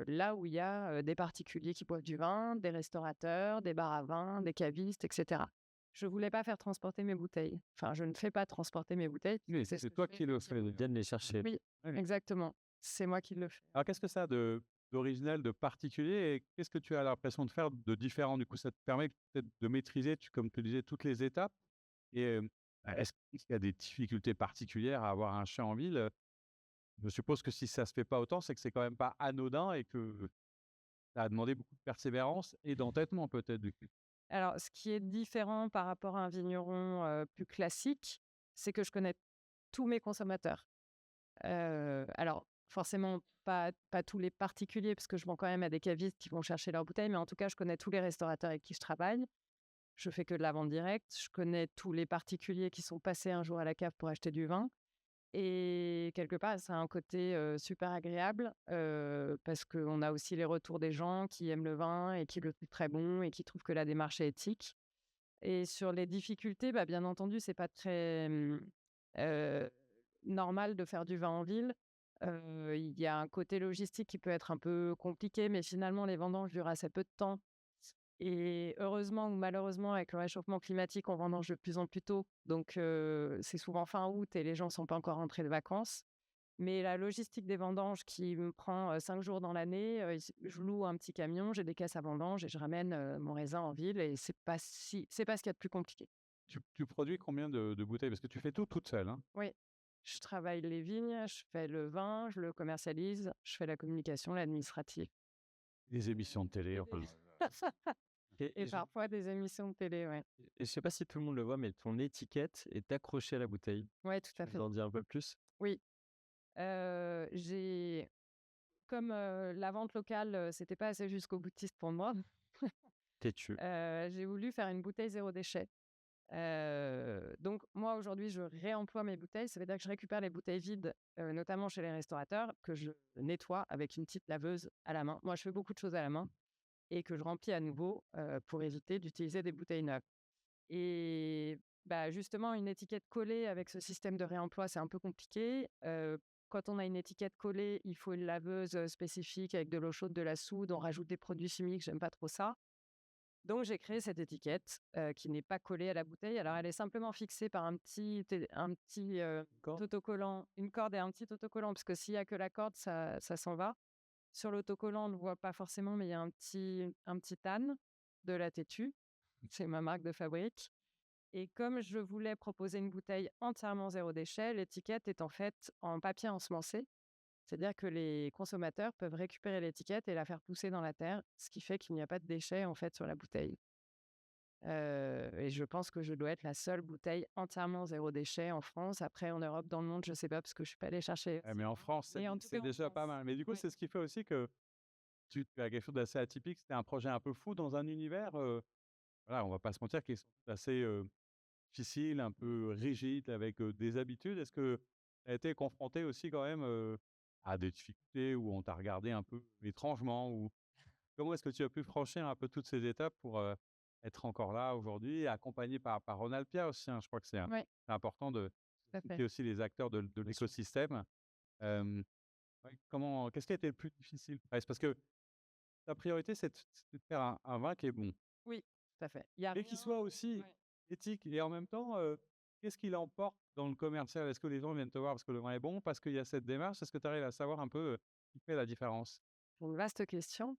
là où il y a des particuliers qui boivent du vin, des restaurateurs, des bars à vin, des cavistes, etc. Je voulais pas faire transporter mes bouteilles. Enfin, je ne fais pas transporter mes bouteilles. Oui, C'est c'est ce que toi je fais qui le fais. exclusivement. Viennent les chercher. Oui, Oui. exactement. C'est moi qui le fais. Alors qu'est-ce que ça a d'original, de particulier et qu'est-ce que tu as l'impression de faire de différent? Du coup, ça te permet peut-être de maîtriser, comme tu disais, toutes les étapes et est-ce qu'il y a des difficultés particulières à avoir un chai en ville? Je suppose que si ça se fait pas autant, c'est que c'est quand même pas anodin et que ça a demandé beaucoup de persévérance et d'entêtement peut-être du coup? Alors, ce qui est différent par rapport à un vigneron plus classique, c'est que je connais tous mes consommateurs. Alors, forcément, pas tous les particuliers, parce que je vends quand même à des cavistes qui vont chercher leurs bouteilles, mais en tout cas, je connais tous les restaurateurs avec qui je travaille. Je fais que de la vente directe. Je connais tous les particuliers qui sont passés un jour à la cave pour acheter du vin. Et quelque part, ça a un côté super agréable parce qu'on a aussi les retours des gens qui aiment le vin et qui le trouvent très bon et qui trouvent que la démarche est éthique. Et sur les difficultés, bah, bien entendu, c'est pas très euh, normal de faire du vin en ville. Il y a un côté logistique qui peut être un peu compliqué, mais finalement, les vendanges durent assez peu de temps. Et heureusement ou malheureusement, avec le réchauffement climatique, on vendange de plus en plus tôt. Donc, c'est souvent fin août et les gens ne sont pas encore rentrés de vacances. Mais la logistique des vendanges qui me prend 5 jours dans l'année, je loue un petit camion, j'ai des caisses à vendanges et je ramène mon raisin en ville et c'est pas ce qu'il y a de plus compliqué. Tu produis combien de bouteilles? Parce que tu fais tout toute seule, hein? Oui, je travaille les vignes, je fais le vin, je le commercialise, je fais la communication, l'administratif Les émissions de télé, enfin, Et, et parfois des émissions de télé, ouais. je sais pas si tout le monde le voit, mais ton étiquette est accrochée à la bouteille. Ouais, tout Tu à peux fait. nous en dire un peu plus? Oui, j'ai comme la vente locale, c'était pas assez jusqu'au boutiste pour moi, Têtu. j'ai voulu faire une bouteille zéro déchet. Donc moi, aujourd'hui, je réemploie mes bouteilles. Ça veut dire que je récupère les bouteilles vides, notamment chez les restaurateurs, que je nettoie avec une petite laveuse à la main. Moi, je fais beaucoup de choses à la main et que je remplis à nouveau, pour éviter d'utiliser des bouteilles neuves. Et bah, justement, une étiquette collée avec ce système de réemploi, c'est un peu compliqué. Quand on a une étiquette collée, il faut une laveuse spécifique avec de l'eau chaude, de la soude. On rajoute des produits chimiques, j'aime pas trop ça. Donc, j'ai créé cette étiquette qui n'est pas collée à la bouteille. Alors, elle est simplement fixée par un petit D'accord. autocollant, une corde et un petit autocollant, parce que s'il y a que la corde, ça s'en va. Sur l'autocollant, on ne le voit pas forcément, mais il y a un petit âne de la Tétu. C'est ma marque de fabrique. Et comme je voulais proposer une bouteille entièrement zéro déchet, l'étiquette est en fait en papier ensemencé. C'est-à-dire que les consommateurs peuvent récupérer l'étiquette et la faire pousser dans la terre, ce qui fait qu'il n'y a pas de déchets en fait sur la bouteille. Et je pense que je dois être la seule bouteille entièrement zéro déchet en France. Après, en Europe, dans le monde, je ne sais pas parce que je ne suis pas allée chercher. mais en France, Mais en tout c'est cas, en déjà pas France. mal. Mais du coup, Ouais. c'est ce qui fait aussi que tu as quelque chose d'assez atypique. C'était un projet un peu fou dans un univers, voilà, on va pas se mentir, qui est assez, difficile, un peu rigide, avec, des habitudes. Est-ce que tu as été confronté aussi quand même, à des difficultés où on t'a regardé un peu étrangement? Ou comment est-ce que tu as pu franchir un peu toutes ces étapes pour, être encore là aujourd'hui, accompagné par Ronald Pia aussi, hein? Je crois que Ouais, c'est important de tout à fait. citer aussi les acteurs de Bien sûr. l'écosystème. Hem, ouais, qu'est-ce qui a été le plus difficile? Ouais, c'est parce que ta priorité, c'est de faire un vin qui est bon Oui, tout à fait. Il y a et qui rien. soit aussi Ouais. éthique et en même temps, qu'est-ce qui l'emporte dans le commercial? Est-ce que les gens viennent te voir parce que le vin est bon, parce qu'il y a cette démarche? Est-ce que tu arrives à savoir un peu, ce qui fait la différence? Une vaste question.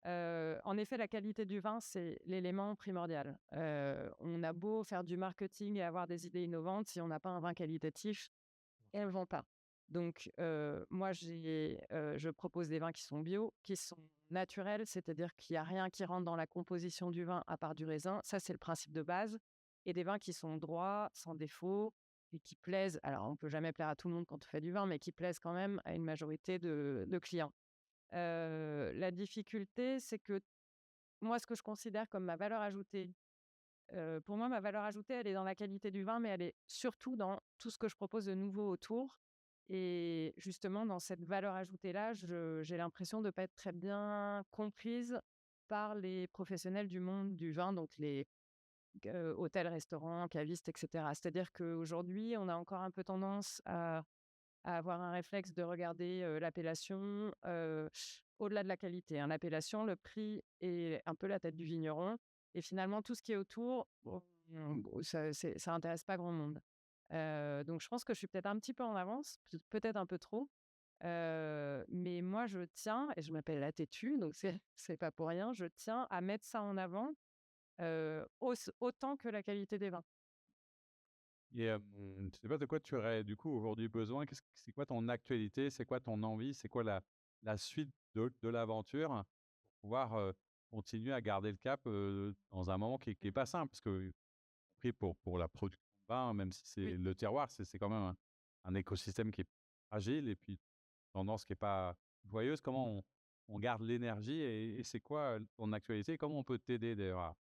En effet, la qualité du vin, c'est l'élément primordial. On a beau faire du marketing et avoir des idées innovantes, si on n'a pas un vin qualitatif, elles ne vont pas. Donc, moi, je propose des vins qui sont bio, qui sont naturels, c'est-à-dire qu'il n'y a rien qui rentre dans la composition du vin à part du raisin. Ça, c'est le principe de base. Et des vins qui sont droits, sans défaut, et qui plaisent. Alors, on ne peut jamais plaire à tout le monde quand on fait du vin, mais qui plaisent quand même à une majorité de clients. La difficulté, c'est que moi, ce que je considère comme ma valeur ajoutée, pour moi, ma valeur ajoutée, elle est dans la qualité du vin, mais elle est surtout dans tout ce que je propose de nouveau autour. Et justement, dans cette valeur ajoutée-là, j'ai l'impression de ne pas être très bien comprise par les professionnels du monde du vin, donc les hôtels, restaurants, cavistes, etc. C'est-à-dire qu'aujourd'hui, on a encore un peu tendance à avoir un réflexe de regarder l'appellation au-delà de la qualité. Hein. L'appellation, le prix est un peu la tête du vigneron. Et finalement, tout ce qui est autour, bon, ça intéresse pas grand monde. Donc, je pense que je suis peut-être un petit peu en avance, peut-être un peu trop. Mais moi, je tiens, et je m'appelle la têtue, donc c'est pas pour rien, je tiens à mettre ça en avant autant que la qualité des vins. Et je sais pas de quoi tu aurais du coup aujourd'hui besoin. C'est quoi ton actualité? C'est quoi ton envie? C'est quoi la suite de l'aventure pour pouvoir continuer à garder le cap dans un moment qui est pas simple? Parce que pris pour la production de vin, même si c'est Oui. le terroir, c'est quand même un écosystème qui est fragile et puis tendance qui est pas joyeuse. Comment on garde l'énergie et c'est quoi ton actualité? Comment on peut t'aider d'ailleurs à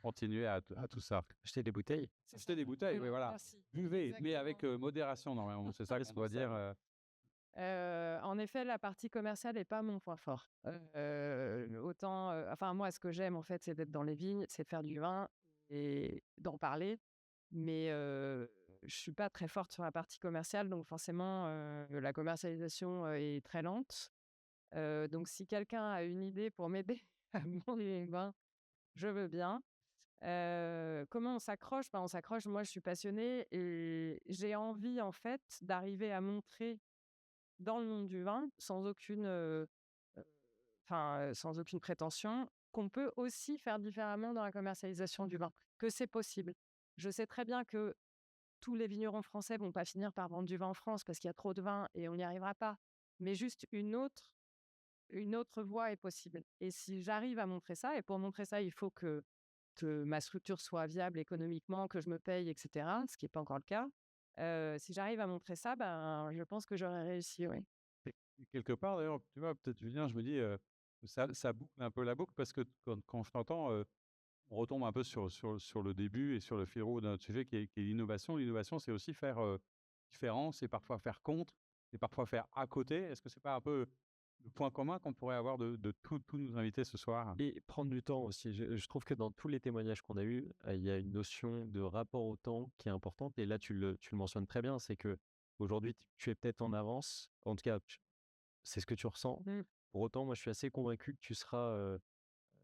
continuer à tout ça? Acheter des bouteilles. Acheter des bouteilles, oui, voilà. Merci. Buvez, mais avec Exactement. modération normalement. C'est ça qu'on doit dire. En effet, la partie commerciale n'est pas mon point fort. Autant, enfin moi, ce que j'aime en fait, c'est d'être dans les vignes, c'est de faire du vin et d'en parler. Mais je suis pas très forte sur la partie commerciale, donc forcément, la commercialisation est très lente. Donc si quelqu'un a une idée pour m'aider à vendre les vins, je veux bien. Comment on s'accroche? Ben, on s'accroche. Moi, je suis passionnée et j'ai envie en fait d'arriver à montrer dans le monde du vin, sans aucune prétention, qu'on peut aussi faire différemment dans la commercialisation du vin, que c'est possible. Je sais très bien que tous les vignerons français vont pas finir par vendre du vin en France parce qu'il y a trop de vin et on n'y arrivera pas. Mais juste une autre voie est possible. Et si j'arrive à montrer ça, et pour montrer ça, il faut que ma structure soit viable économiquement, que je me paye, etc., ce qui n'est pas encore le cas. Si j'arrive à montrer ça, ben, je pense que j'aurais réussi, oui. Et quelque part d'ailleurs, tu vois, peut-être Julien, je me dis, ça boucle un peu la boucle parce que quand je t'entends, on retombe un peu sur le début et sur le fil rouge de notre sujet qui est l'innovation. L'innovation, c'est aussi faire différent, c'est parfois faire contre, c'est parfois faire à côté. Est-ce que c'est pas un peu le point commun qu'on pourrait avoir de tous nos invités ce soir? Et prendre du temps aussi. Je trouve que dans tous les témoignages qu'on a eus, il y a une notion de rapport au temps qui est importante. Et là, tu le mentionnes très bien, c'est que aujourd'hui, tu es peut-être en avance. En tout cas, c'est ce que tu ressens. Mmh. Pour autant, moi, je suis assez convaincu que tu seras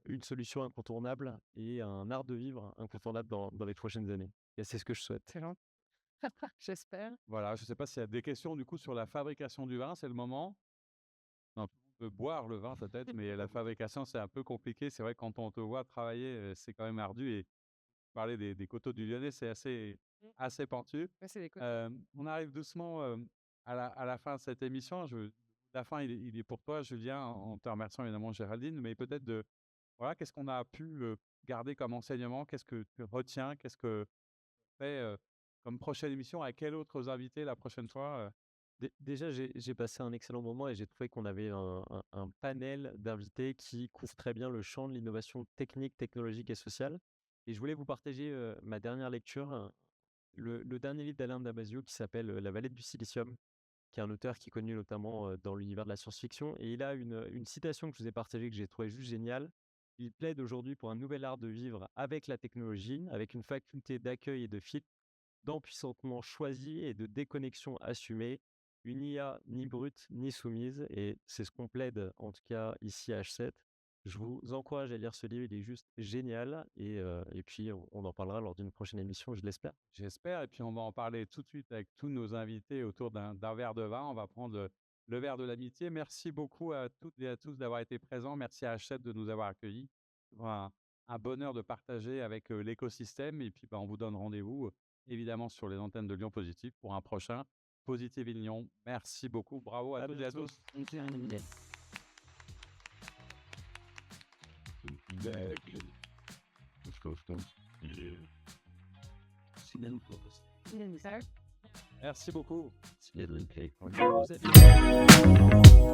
une solution incontournable et un art de vivre incontournable dans les prochaines années. Et c'est ce que je souhaite. C'est gentil. J'espère. Voilà, je ne sais pas s'il y a des questions du coup sur la fabrication du vin, c'est le moment. Non, tout le monde peut boire le vin peut-être, mais la fabrication, c'est un peu compliqué. C'est vrai que quand on te voit travailler, c'est quand même ardu et parler des coteaux du Lyonnais, c'est Mmh. assez pentu. Ouais, c'est des côtés. On arrive doucement à la fin de cette émission. La fin, il est pour toi, Julien, en te remerciant évidemment Géraldine, mais peut-être voilà, qu'est-ce qu'on a pu garder comme enseignement? Qu'est-ce que tu retiens? Qu'est-ce que tu fais comme prochaine émission? À quels autres invités la prochaine fois? Déjà, j'ai passé un excellent moment et j'ai trouvé qu'on avait un panel d'invités qui couvre très bien le champ de l'innovation technique, technologique et sociale. Et je voulais vous partager ma dernière lecture, le dernier livre d'Alain Damasio qui s'appelle La vallée du silicium, qui est un auteur qui est connu notamment dans l'univers de la science-fiction. Et il a une citation que je vous ai partagée que j'ai trouvée juste géniale. Il plaide aujourd'hui pour un nouvel art de vivre avec la technologie, avec une faculté d'accueil et de filtre, d'empuissantement choisi et de déconnexion assumée, une IA ni brute ni soumise, et c'est ce qu'on plaide en tout cas ici à H7. Je vous encourage à lire ce livre, il est juste génial, et puis on en parlera lors d'une prochaine émission, je l'espère. J'espère. Et puis, on va en parler tout de suite avec tous nos invités autour d'un verre de vin. On va prendre le verre de l'amitié. Merci beaucoup à toutes et à tous d'avoir été présents. Merci à Hachette de nous avoir accueillis. C'est un bonheur de partager avec l'écosystème. Et puis, on vous donne rendez-vous évidemment sur les antennes de Lyon Positif pour un prochain Positive Lyon. Merci beaucoup. Bravo à toutes et à bientôt. tous. Sorry. Merci beaucoup. Vous êtes-